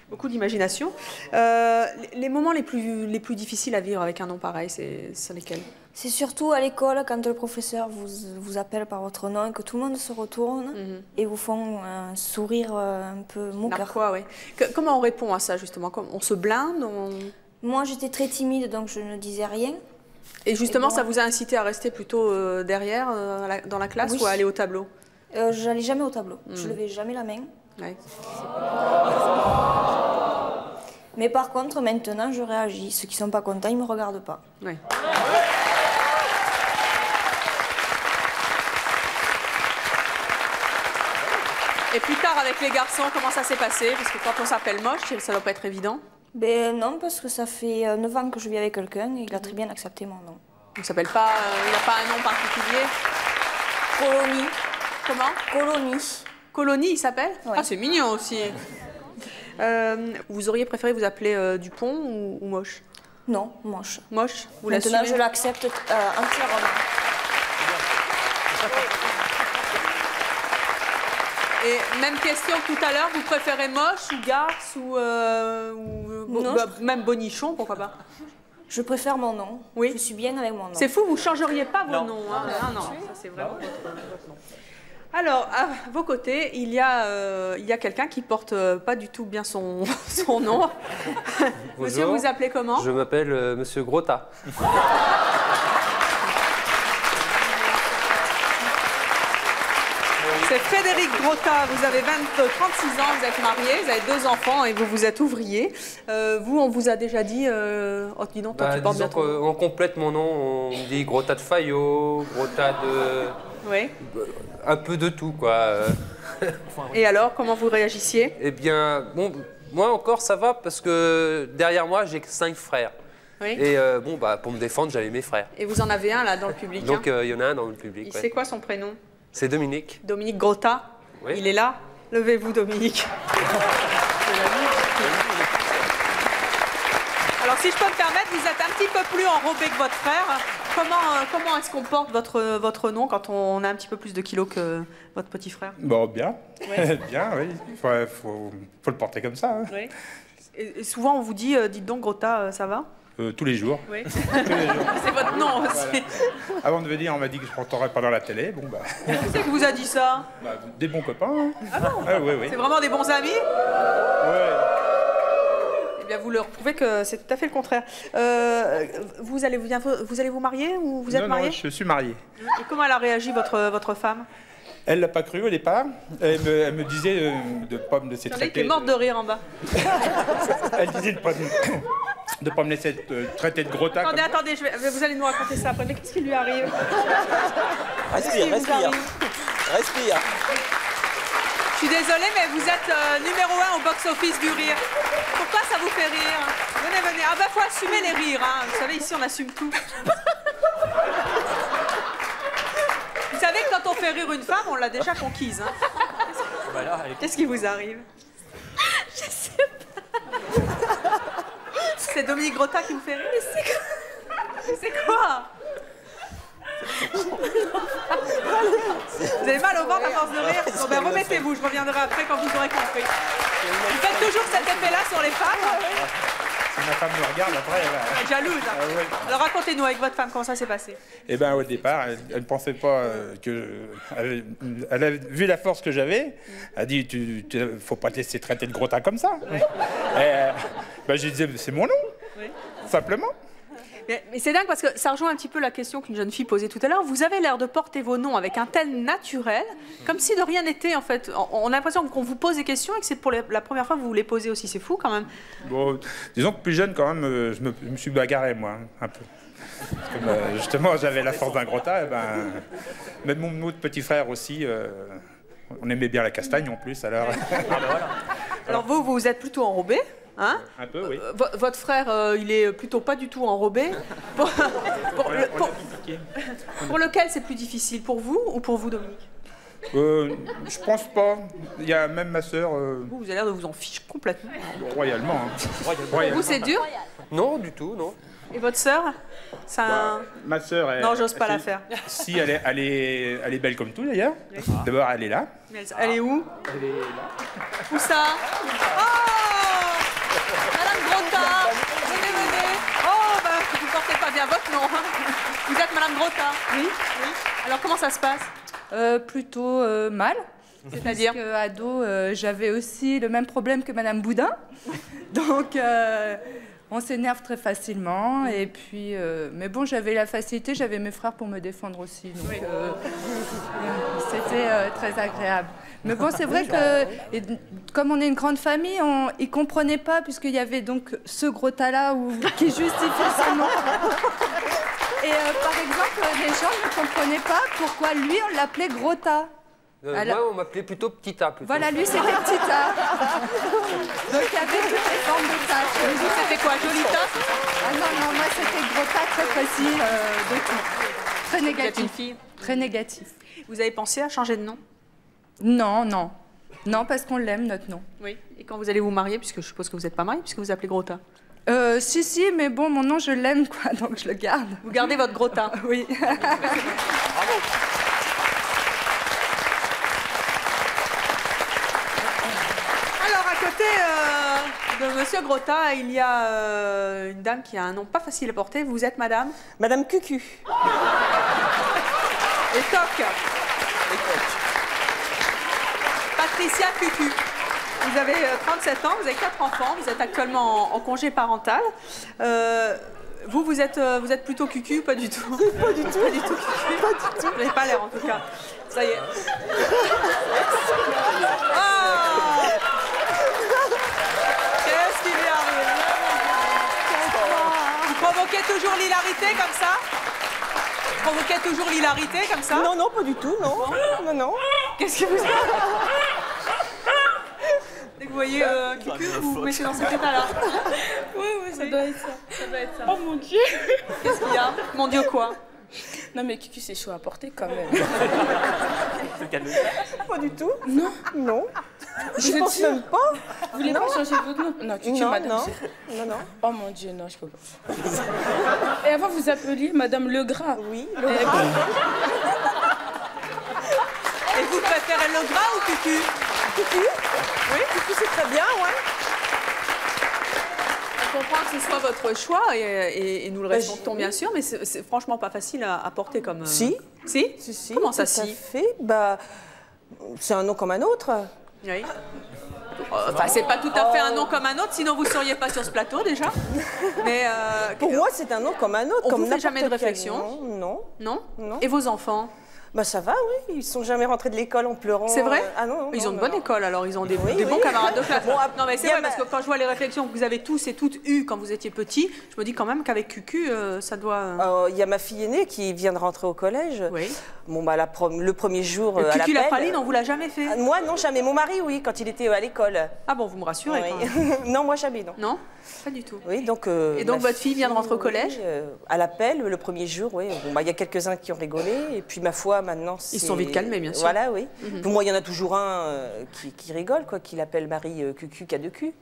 beaucoup d'imagination. Les moments les plus difficiles à vivre avec un nom pareil, c'est lesquels? C'est surtout à l'école, quand le professeur vous appelle par votre nom et que tout le monde se retourne et vous font un sourire un peu moqueur. Narquois, oui. Comment on répond à ça, justement? On se blinde? Moi, j'étais très timide, donc je ne disais rien. Et justement, Et bon, ça vous a incité à rester plutôt derrière, dans la classe, Oui. ou à aller au tableau? J'allais jamais au tableau. Je levais jamais la main. Ouais. Mais par contre, maintenant, je réagis. Ceux qui sont pas contents, ils me regardent pas. Oui. Et plus tard, avec les garçons, comment ça s'est passé? Parce que quand on s'appelle moche, ça doit pas être évident. Ben non, parce que ça fait 9 ans que je vis avec quelqu'un et il a très bien accepté mon nom. On s'appelle pas... Il n'y a pas un nom particulier? Colonie. Comment? Colonie. Colonie, il s'appelle? Oui. Ah, c'est mignon aussi. Vous auriez préféré vous appeler Dupont ou Moche? Non, moche. Moche? Vous Maintenant, l'assumez? je l'accepte entièrement. Et même question que tout à l'heure, vous préférez moche ou garce ou Non, même bonichon, pourquoi pas? Je préfère mon nom. Oui. Je suis bien avec mon nom. C'est fou, vous ne changeriez pas vos Non. noms. Hein. Ah non, ça c'est vraiment votre nom. Alors, à vos côtés, il y a quelqu'un qui porte pas du tout bien son nom. Monsieur, Bonjour. vous appelez comment? Je m'appelle Monsieur Grotta. C'est Frédéric Grotta, vous avez 36 ans, vous êtes marié, vous avez 2 enfants et vous êtes ouvrier. Vous, on vous a déjà dit, oh dis donc, toi tu portes bien Disons ton nom. qu'on complète mon nom, on me dit Grotta de Fayot, Grotta de... Oui. Un peu de tout, quoi. Et alors, comment vous réagissiez? Eh bien, bon, moi encore ça va parce que derrière moi j'ai 5 frères. Oui. Et bon, bah, pour me défendre, j'avais mes frères. Et vous en avez un là dans le public. Donc hein. il y en a un dans le public. Il ouais. sait quoi son prénom? C'est Dominique. Dominique Grotta. Oui. Il est là. Levez-vous, Dominique. Alors, si je peux me permettre, vous êtes un petit peu plus enrobé que votre frère. Comment est-ce qu'on porte votre nom quand on a un petit peu plus de kilos que votre petit frère? Bon, bien. Ouais. Bien, oui. Faut le porter comme ça. Hein. Oui. Et souvent, on vous dit, dites donc, Grotta, ça va? Tous les jours. Oui. Tous les jours. C'est votre nom aussi. Voilà. Avant de venir, on m'a dit que je ne porterais pas dans la télé. Bon, bah. Qui c'est qui vous a dit ça? Bah, des bons copains. Hein. Ah bon? Ah, oui, oui. C'est vraiment des bons amis? Ouais. Eh bien, vous leur prouvez que c'est tout à fait le contraire. Vous allez vous marier ou vous êtes Non, marié? non, je suis marié. Et comment elle a réagi, votre femme? Elle l'a pas cru au départ. Elle me disait de ne pas me laisser J'en ai qui est traiter. morte de rire en bas. Elle disait de pas me laisser traiter de gros tas. Attendez, vous allez nous raconter ça après. Mais qu'est-ce qui lui arrive? Qu'est-ce qui vous Respire. arrive Respire. Je suis désolée, mais vous êtes numéro 1 au box-office du rire. Pourquoi ça vous fait rire? Venez. Ah bah, faut assumer les rires. Hein. Vous savez, ici, on assume tout. Vous savez que quand on fait rire une femme, on l'a déjà conquise. Hein. Qu'est-ce qui vous arrive? Je sais pas. C'est Dominique Grotta qui me fait rire. C'est quoi? Vous avez mal au ventre à force de rire? Bon ben remettez-vous, je reviendrai après quand vous aurez compris. Vous faites toujours cet effet-là sur les femmes? Si ma femme me regarde, après, elle va... Jalouse. Hein. Ah, ouais. Alors racontez-nous avec votre femme comment ça s'est passé. Eh bien, au départ, elle ne pensait pas que... Elle a vu la force que j'avais. Elle a dit, faut pas te laisser traiter de gros tas comme ça. Ouais. Ben, je disais, c'est mon nom, Oui. simplement. Mais c'est dingue parce que ça rejoint un petit peu la question qu'une jeune fille posait tout à l'heure. Vous avez l'air de porter vos noms avec un tel naturel, comme si de rien n'était en fait. On a l'impression qu'on vous pose des questions et que c'est pour la première fois que vous vous les posez aussi. C'est fou quand même. Bon, disons que plus jeune, quand même, je me suis bagarré, moi, un peu. Parce que, justement, j'avais la force d'un gros tas. Et ben, même mon autre petit frère aussi, on aimait bien la castagne en plus. Alors, Alors vous êtes plutôt enrobé. Hein? Un peu, oui. Votre frère, il est plutôt pas du tout enrobé. Pour lequel c'est plus difficile, pour vous ou pour vous, Dominique? Je pense pas. Il y a même ma sœur. Vous avez l'air de vous en fiche complètement. Royalement. Hein. Pour vous, c'est dur? Non, du tout, non. Et votre sœur? Ma sœur, elle... Non, j'ose pas la faire. Si, elle est belle comme tout d'ailleurs. D'abord, elle est là. Elle est où? Elle est là. Où ça? Oh, Madame Grotta, venez. Oh, bah, vous ne portez pas bien votre nom. Hein. Vous êtes Madame Grotta? Oui. Alors, comment ça se passe? Plutôt mal. C'est-à-dire? Parce qu'ado, j'avais aussi le même problème que Madame Boudin. Donc, on s'énerve très facilement. Et puis, mais bon, j'avais la facilité, j'avais mes frères pour me défendre aussi. Donc, c'était très agréable. Mais bon, c'est vrai que, comme on est une grande famille, ils ne comprenaient pas, puisqu'il y avait donc ce gros tas-là qui justifiait son nom. Et par exemple, les gens ne comprenaient pas pourquoi lui, on l'appelait Gros Tas. Moi, on m'appelait plutôt Petit Tas. Plutôt. Voilà, lui, c'était Petit Tas. Donc, il y avait toutes les formes de tas. Vous, c'était quoi, Joli Tas? Ah non, moi, c'était Gros Tas, très précis de tout. Très négatif. Vous êtes une fille? Très négatif. Vous avez pensé à changer de nom? Non. Non, parce qu'on l'aime, notre nom. Oui. Et quand vous allez vous marier, puisque je suppose que vous n'êtes pas mariée, puisque vous appelez Gros Tas? Si, mais bon, mon nom, je l'aime, quoi, donc je le garde. Vous gardez votre Gros Tas? Oui. Bravo. Alors, à côté de Monsieur Gros Tas, il y a une dame qui a un nom pas facile à porter. Vous êtes Madame? Madame Cucu. Et toc. Patricia Cucu. Vous avez 37 ans, vous avez 4 enfants, vous êtes actuellement en congé parental. Vous êtes plutôt cucu, pas du tout? Pas du tout. Pas du tout cucu. Pas du tout. Vous n'avez pas l'air en tout cas. Ça y est. Oh, qu'est-ce qui lui arrive? Vous provoquez toujours l'hilarité comme ça? Vous provoquez toujours l'hilarité comme ça? Non, pas du tout, non. Non. Qu'est-ce que vous avez? Dès que vous voyez Cucu, vous vous mettez dans cet état-là. Oui, ça doit être ça. Oh mon Dieu. Qu'est-ce qu'il y a? Mon Dieu, quoi? Non, mais Cucu, c'est chaud à porter quand même. Pas du tout. Non. Je pense même pas. Vous voulez pas changer votre nom? Non, Cucu, madame. Non. Oh mon Dieu, non, je peux pas. Et avant, vous appeliez Madame Legras. Oui, Legras. Et vous préférez Legras ou Cucu? Cucu. Oui, Cucu, c'est très bien, ouais. Je comprends que ce soit votre choix et nous le respectons bien sûr, mais c'est franchement pas facile à porter comme... Si. Si? Comment ça, si? Fait, c'est un nom comme un autre. Oui. Enfin, c'est pas tout à fait un nom comme un autre, sinon vous ne seriez pas sur ce plateau déjà. Mais pour moi, c'est un nom comme un autre. On ne vous fait jamais de réflexion? Non. Et vos enfants? Ça va, oui. Ils sont jamais rentrés de l'école en pleurant. C'est vrai? Ah non. Ils ont une bonne école, alors ils ont des bons camarades de classe. Non, mais c'est vrai, parce que quand je vois les réflexions que vous avez tous et toutes eues quand vous étiez petits, je me dis quand même qu'avec Cucu, ça doit... Il y a ma fille aînée qui vient de rentrer au collège. Oui. Bon, le premier jour, le à Cucu l'appel... la praline, on vous l'a jamais fait? Moi, non, jamais. Mon mari, oui, quand il était à l'école. Ah bon, vous me rassurez quand même. Non, moi, jamais, non. Non? Pas du tout. Oui, donc... et donc, votre fille vient de rentrer au collège? À l'appel, le premier jour, oui. Bon, il y a quelques-uns qui ont rigolé. Et puis, ma foi, maintenant, ils sont vite calmés, bien sûr. Voilà, oui. Pour moi, il y en a toujours un qui rigole, quoi, qui l'appelle Marie Cucu qui a deux culs.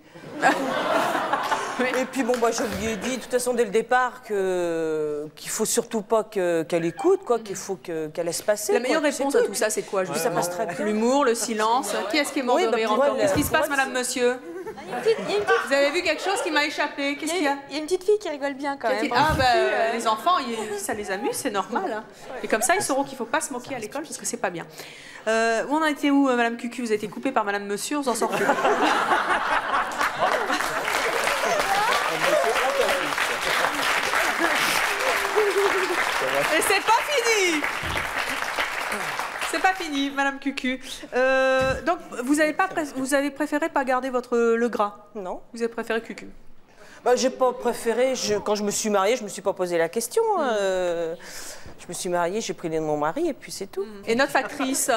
Oui. Et puis, je lui ai dit, de toute façon, dès le départ, qu'il faut surtout pas qu'elle écoute, quoi, qu'il faut qu'elle laisse passer. La meilleure réponse à tout ça, c'est quoi? Ça passe très bien. L'humour, le silence. Qui est-ce qui est mort de rire encore? Qu'est-ce qui se passe, madame, monsieur? Vous avez vu quelque chose qui m'a échappé? Qu'est-ce qu'il y a? Il y a une petite fille qui rigole bien quand même. Ah les enfants, ça les amuse, c'est normal. Hein. Et comme ça, ils sauront qu'il ne faut pas se moquer à l'école parce que c'est pas bien. On en était où, madame Cucu? Vous avez été coupée par madame Monsieur, on s'en sort plus. Et c'est pas fini! C'est pas fini, madame Cucu. Donc, vous avez préféré pas garder le gras? Non. Vous avez préféré Cucu? J'ai pas préféré. Quand je me suis mariée, je me suis pas posé la question. Je me suis mariée, j'ai pris les noms de mon mari et puis c'est tout. Et notre factrice?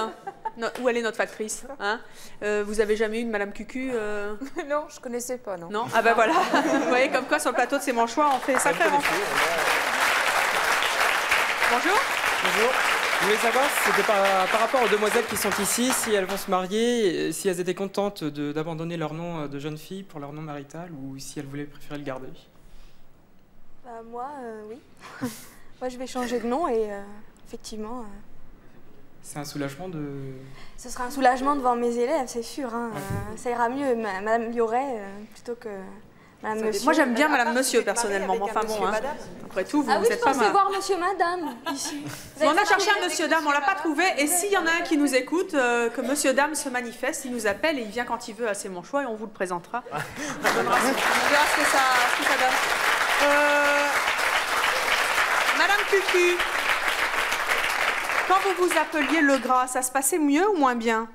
Où elle est notre factrice, hein? Vous avez jamais eu de madame Cucu? Non, je connaissais pas, non. Non? Ah ben voilà. Vous voyez, comme quoi sur le plateau de C'est mon choix, on fait sacrément. Bonjour. Bonjour. Je voulais savoir si c'était par rapport aux demoiselles qui sont ici, si elles vont se marier, si elles étaient contentes d'abandonner leur nom de jeune fille pour leur nom marital ou si elles voulaient préférer le garder. Bah, moi, oui. Moi, je vais changer de nom et effectivement... C'est un soulagement de... Ce sera un soulagement devant mes élèves, c'est sûr. Hein. Ça ira mieux, Madame Lioret, plutôt que Madame Monsieur. Moi, j'aime bien Madame Monsieur, personnellement. Mais enfin bon, hein. Après tout, vous oui, êtes pas je pensais mal. voir Monsieur Madame, ici. On a cherché un Monsieur Dame, on l'a pas trouvé. Et s'il y en a un qui nous écoute, que Monsieur Dame se manifeste, il nous appelle et il vient quand il veut, c'est mon choix, et on vous le présentera. On verra ce que ça donne. Madame Cucu, quand vous vous appeliez Legras, ça se passait mieux ou moins bien?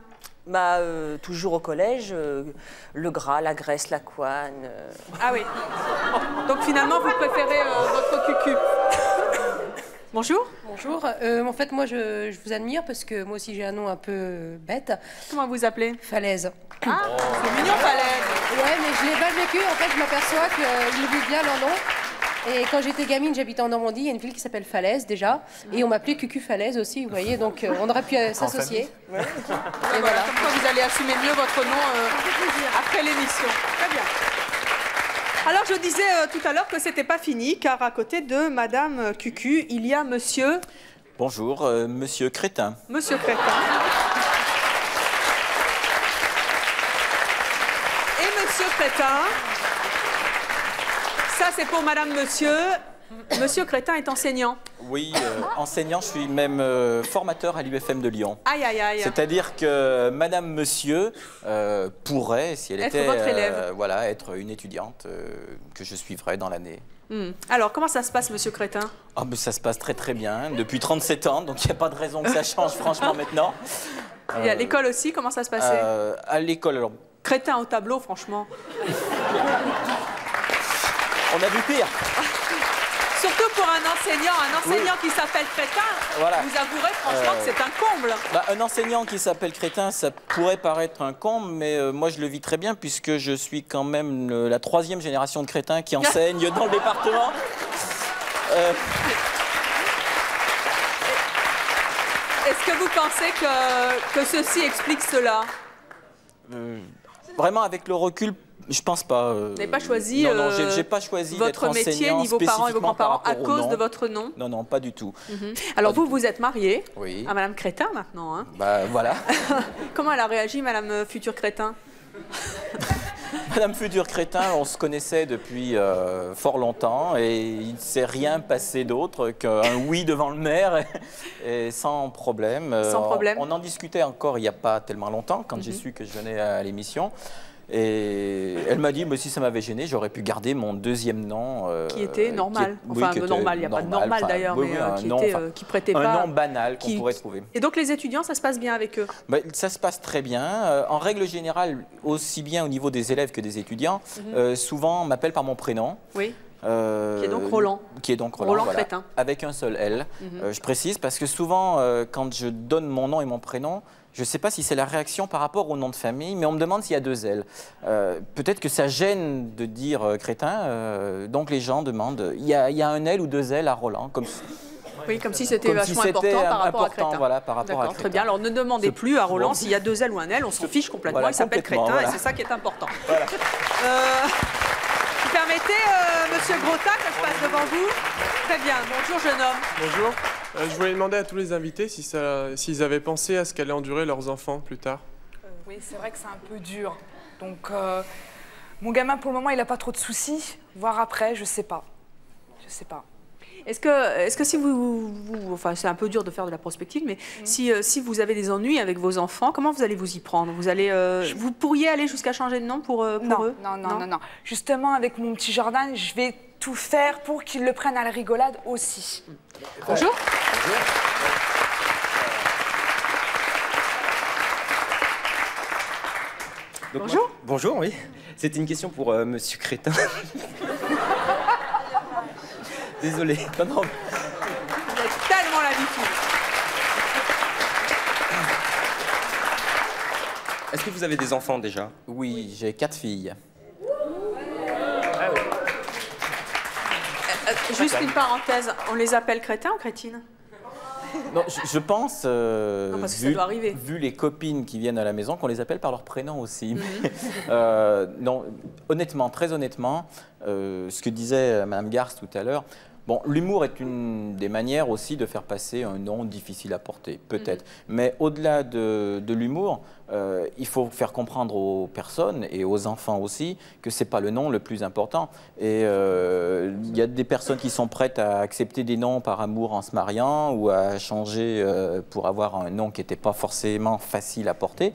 Bah, toujours au collège, le gras, la graisse, la couenne. Ah oui. Donc finalement, vous préférez votre Cucu. Bonjour. Bonjour. En fait, moi, je vous admire parce que moi aussi, j'ai un nom un peu bête. Comment vous appelez? Falaise. Ah, c'est mignon, Falaise. Ouais, mais je l'ai mal vécu. En fait, je m'aperçois qu'ils oublient bien leur nom. Et quand j'étais gamine, j'habitais en Normandie, il y a une ville qui s'appelle Falaise déjà, et on m'appelait Cucu Falaise aussi, vous voyez, donc on aurait pu s'associer. Ouais. Et voilà, comme quoi vous allez assumer mieux votre nom après l'émission. Très bien. Alors je disais tout à l'heure que c'était pas fini, car à côté de Madame Cucu, il y a Monsieur... Bonjour, Monsieur Crétin. Monsieur Crétin. Et Monsieur Crétin... Ça, c'est pour Madame Monsieur. Monsieur Crétin est enseignant. Oui, enseignant, je suis même formateur à l'UFM de Lyon. Aïe, aïe, aïe. C'est-à-dire que Madame Monsieur pourrait, si elle être était... votre élève. Voilà, être une étudiante que je suivrai dans l'année. Alors, comment ça se passe, Monsieur Crétin? Ah, mais ça se passe très très bien, depuis 37 ans, donc il n'y a pas de raison que ça change franchement maintenant. Et à l'école aussi, comment ça se passait? À l'école, alors... Crétin au tableau, franchement. On a vu pire. Surtout pour un enseignant qui s'appelle Crétin, voilà. Vous avouerez franchement que c'est un comble. Bah, un enseignant qui s'appelle Crétin, ça pourrait paraître un comble, mais moi je le vis très bien puisque je suis quand même la 3e génération de crétins qui enseignent dans le département. Est-ce que vous pensez que ceci explique cela? Vraiment, avec le recul, je pense pas. Vous n'avez pas choisi, non, j'ai pas choisi votre métier, ni vos parents et vos grands-parents, à cause de votre nom? Non, non, pas du tout. Alors vous êtes marié oui. à Madame Crétin maintenant. Hein. Bah voilà. Comment elle a réagi, Madame Futur Crétin? Madame Futur Crétin, on se connaissait depuis fort longtemps et il ne s'est rien passé d'autre qu'un oui devant le maire et sans problème. Sans problème. On en discutait encore il n'y a pas tellement longtemps quand j'ai su que je venais à l'émission. Et elle m'a dit, bah, si ça m'avait gêné, j'aurais pu garder mon 2e nom. Qui était normal. Enfin, normal, il n'y a pas de normal d'ailleurs, mais qui prêtait pas. Un nom banal qu'on pourrait trouver. Et donc les étudiants, ça se passe bien avec eux? Bah, ça se passe très bien. En règle générale, aussi bien au niveau des élèves que des étudiants, souvent on m'appelle par mon prénom. Oui. Qui est donc Roland. Qui est donc Roland, voilà, Crétin. avec un seul L. Je précise parce que souvent, quand je donne mon nom et mon prénom, je ne sais pas si c'est la réaction par rapport au nom de famille, mais on me demande s'il y a 2 L. Peut-être que ça gêne de dire Crétin, donc les gens demandent, il y a un L ou 2 L à Roland, comme si... Oui, comme si c'était vachement important par rapport à Crétin. Voilà, par rapport à Crétin. Très bien, alors ne demandez plus à Roland s'il y a 2 L ou un L, on s'en fiche complètement, voilà, il s'appelle Crétin voilà. et c'est ça qui est important. Voilà. Vous permettez, Monsieur Grota, que je passe devant vous? Très bien, bonjour jeune homme. Bonjour. Je voulais demander à tous les invités s'ils avaient pensé à ce qu'allaient endurer leurs enfants plus tard. Oui, c'est vrai que c'est un peu dur. Donc, mon gamin, pour le moment, il n'a pas trop de soucis. Voir après, je sais pas. Je sais pas. Est-ce que si enfin c'est un peu dur de faire de la prospective, mais si vous avez des ennuis avec vos enfants, comment vous allez vous y prendre? Vous pourriez aller jusqu'à changer de nom pour eux? Non. Justement, avec mon petit Jordan, je vais tout faire pour qu'ils le prennent à la rigolade aussi. Bonjour. Donc, bonjour. Bonjour, oui. C'était une question pour Monsieur Crétin. Désolé. Non. Vous avez tellement l'habitude. Est-ce que vous avez des enfants déjà? Oui, j'ai 4 filles. Juste une parenthèse, on les appelle crétins ou crétines? Non, je pense, parce que ça doit arriver. vu les copines qui viennent à la maison, qu'on les appelle par leur prénom aussi. Non, honnêtement, très honnêtement, ce que disait Mme Garce tout à l'heure, bon, l'humour est une des manières aussi de faire passer un nom difficile à porter, peut-être. Mais au-delà de l'humour, il faut faire comprendre aux personnes et aux enfants aussi que ce n'est pas le nom le plus important. Et il y a des personnes qui sont prêtes à accepter des noms par amour en se mariant ou à changer pour avoir un nom qui n'était pas forcément facile à porter.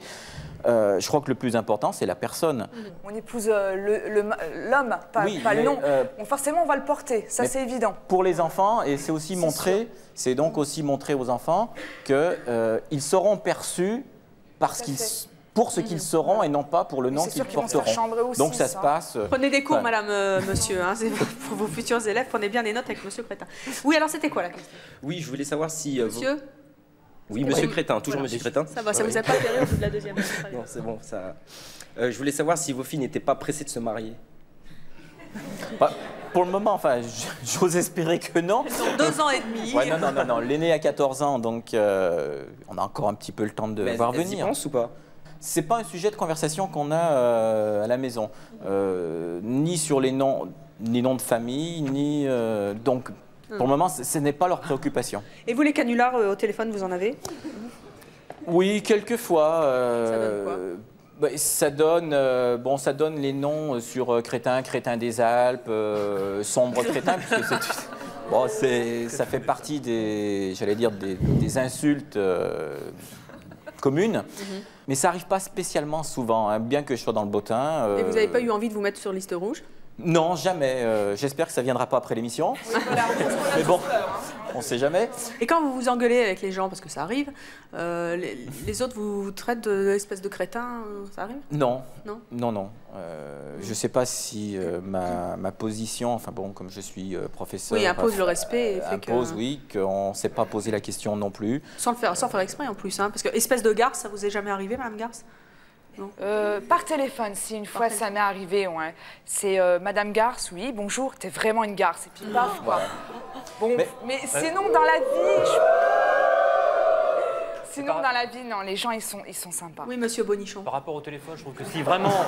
Je crois que le plus important, c'est la personne. On épouse l'homme, pas le nom. Forcément, on va le porter, ça c'est évident. Pour les enfants, et c'est aussi montrer, c'est donc aussi montrer aux enfants qu'ils seront perçus pour ce qu'ils seront et non pas pour le nom qu'ils porteront. Donc ça se passe. Prenez des cours, madame, monsieur, hein, pour vos futurs élèves, prenez bien des notes avec monsieur Crétin. Oui, alors c'était quoi la question? Oui, je voulais savoir si... Monsieur Oui, monsieur Crétin, toujours monsieur Crétin. Ça va, ça vous a pas fait rire au bout de la deuxième? Non, c'est bon, ça... je voulais savoir si vos filles n'étaient pas pressées de se marier. Pour le moment, enfin, j'ose espérer que non. Elles ont 2 ans et demi. Ouais, non. L'aîné a 14 ans, donc on a encore un petit peu le temps de voir venir. Elles y pensent ou pas? C'est pas un sujet de conversation qu'on a à la maison, ni sur les noms de famille, ni donc. Pour le moment, ce n'est pas leur préoccupation. Et vous, les canulars au téléphone, vous en avez? Oui, quelquefois. Ça donne quoi? Ça donne les noms sur Crétin des Alpes, Sombre Crétin, puisque ça fait partie des insultes communes. Mais ça n'arrive pas spécialement souvent, hein, bien que je sois dans le bottin. Et vous n'avez pas eu envie de vous mettre sur liste rouge? Non, jamais. J'espère que ça ne viendra pas après l'émission. Mais bon, on ne sait jamais. Et quand vous vous engueulez avec les gens, parce que ça arrive, les autres vous traitent d'espèce de crétin, ça arrive? Non. Non. Je ne sais pas si ma position, enfin bon, comme je suis professeur... Oui, impose le respect. Et impose, oui, qu'on ne s'est pas posé la question non plus. Sans faire exprès en plus, hein, parce que espèce de garce, ça vous est jamais arrivé, Madame Garce? Par téléphone, si une fois ça m'est arrivé, ouais. C'est Madame Garce, oui, bonjour, t'es vraiment une garce, et puis paf, quoi. Bon, mais sinon, dans la vie, dans la vie, non, les gens, ils sont sympas. Oui, monsieur Bonichon. Par rapport au téléphone, je trouve que si vraiment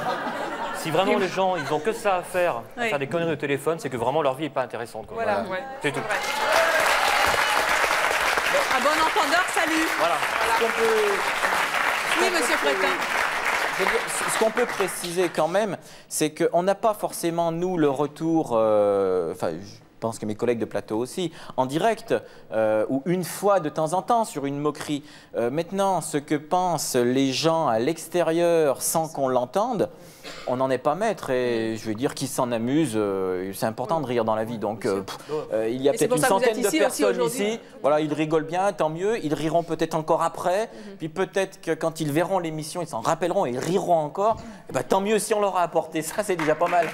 les gens, ils ont que ça à faire des conneries au téléphone, c'est que vraiment leur vie n'est pas intéressante, quoi. Voilà. Ouais. C'est tout. À bon entendeur, salut. Voilà. Oui, monsieur Crétin. Ce qu'on peut préciser quand même, c'est qu'on n'a pas forcément, nous, le retour, je pense que mes collègues de plateau aussi, en direct, ou une fois de temps en temps sur une moquerie. Maintenant, ce que pensent les gens à l'extérieur sans qu'on l'entende, on n'en est pas maître, et je veux dire qu'ils s'en amusent, c'est important de rire dans la vie, donc il y a peut-être une centaine de personnes ici, voilà, ils rigolent bien, tant mieux, ils riront peut-être encore après, puis peut-être que quand ils verront l'émission, ils s'en rappelleront et ils riront encore, et ben, tant mieux si on leur a apporté ça, c'est déjà pas mal.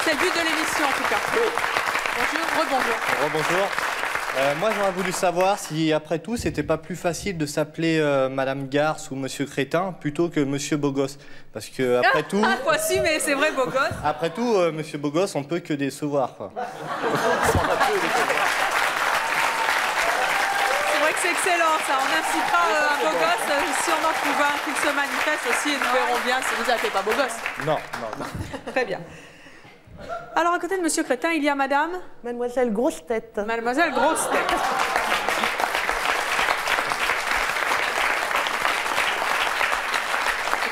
C'est le but de l'émission en tout cas. Bonjour, Rebonjour. Moi, j'aurais voulu savoir si, après tout, c'était pas plus facile de s'appeler Madame Garce ou Monsieur Crétin plutôt que Monsieur Bogos. Parce que, après tout... faut assumer, c'est vrai, Bogos. Après tout, Monsieur Bogos, on peut que décevoir, quoi. C'est vrai que c'est excellent, ça. On n'incitera un beau gosse. Si on en trouve un qui se manifeste aussi, et nous verrons bien si vous n'avez pas beau gosse. Non. Très bien. Alors, à côté de Monsieur Crétin, il y a Madame... Mademoiselle Grosse Tête. Mademoiselle Grosse Tête.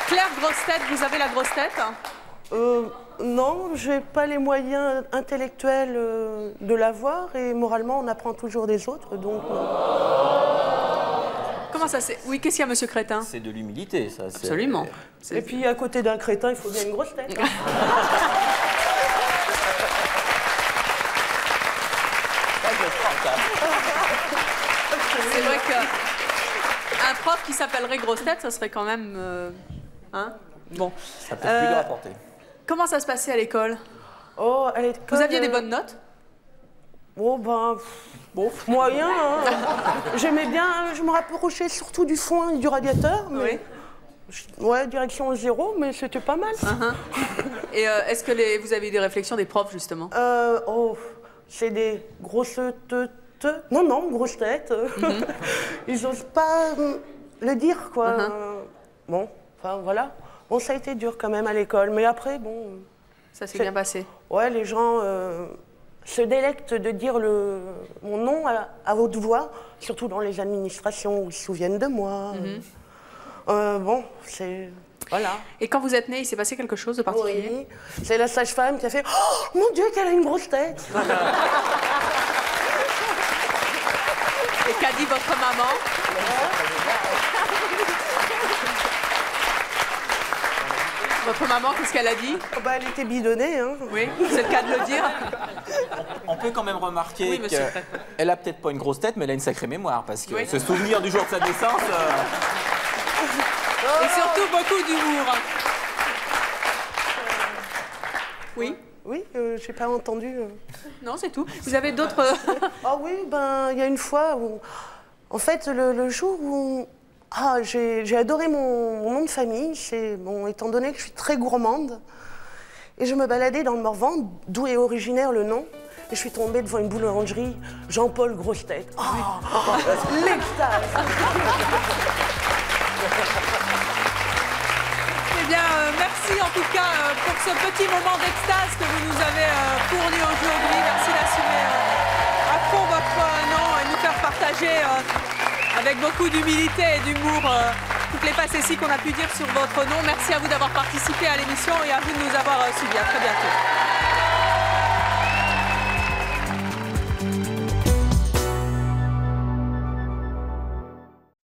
Claire Grosse Tête, vous avez la grosse tête? Non, j'ai pas les moyens intellectuels de l'avoir et moralement, on apprend toujours des autres, donc... Comment ça c'est? Oui, qu'est-ce qu'il y a, Monsieur Crétin? C'est de l'humilité, ça. Absolument. Et puis, à côté d'un crétin, il faut bien une grosse tête. C'est vrai qu'un prof qui s'appellerait Grosse Tête, ça serait quand même... hein? Bon. Ça peut plus de rapporter. Comment ça se passait à l'école? Oh, à l'école... Vous aviez des bonnes notes? Oh, ben... Bon, moyen, hein. J'aimais bien, je me rapprochais surtout du foin et du radiateur, mais... Oui. Ouais, direction 0, mais c'était pas mal. Et est-ce que vous avez eu des réflexions des profs, justement? Oh, c'est des grosses Non, grosse tête. Ils n'osent pas le dire, quoi. Bon, enfin, voilà. Bon, ça a été dur quand même à l'école, mais après, bon... Ça s'est bien passé. Ouais, les gens se délectent de dire mon nom à haute voix, surtout dans les administrations où ils se souviennent de moi. Bon, c'est... Voilà. Et quand vous êtes né, il s'est passé quelque chose de particulier? Oui, c'est la sage-femme qui a fait « Oh, mon Dieu, qu'elle a une grosse tête !» Et qu'a dit votre maman? Votre maman, qu'est-ce qu'elle a dit? Elle était bidonnée. Hein. Oui, c'est le cas de le dire. On peut quand même remarquer qu'elle a peut-être pas une grosse tête, mais elle a une sacrée mémoire, parce que se souvenir du jour de sa naissance... Et surtout beaucoup d'humour. Oui? Oui, j'ai pas entendu. Non, c'est tout. Vous avez d'autres... Ah oui, il y a une fois où... En fait, le jour où... j'ai adoré mon nom de famille, étant donné que je suis très gourmande. Et je me baladais dans le Morvan, d'où est originaire le nom. Et je suis tombée devant une boulangerie, Jean-Paul Grosse Tête. L'extase. Eh bien, merci en tout cas pour ce petit moment d'extase que vous nous avez fourni aujourd'hui. Merci d'assumer à fond votre nom et nous faire partager avec beaucoup d'humilité et d'humour toutes les facéties qu'on a pu dire sur votre nom. Merci à vous d'avoir participé à l'émission et à vous de nous avoir suivis. À très bientôt.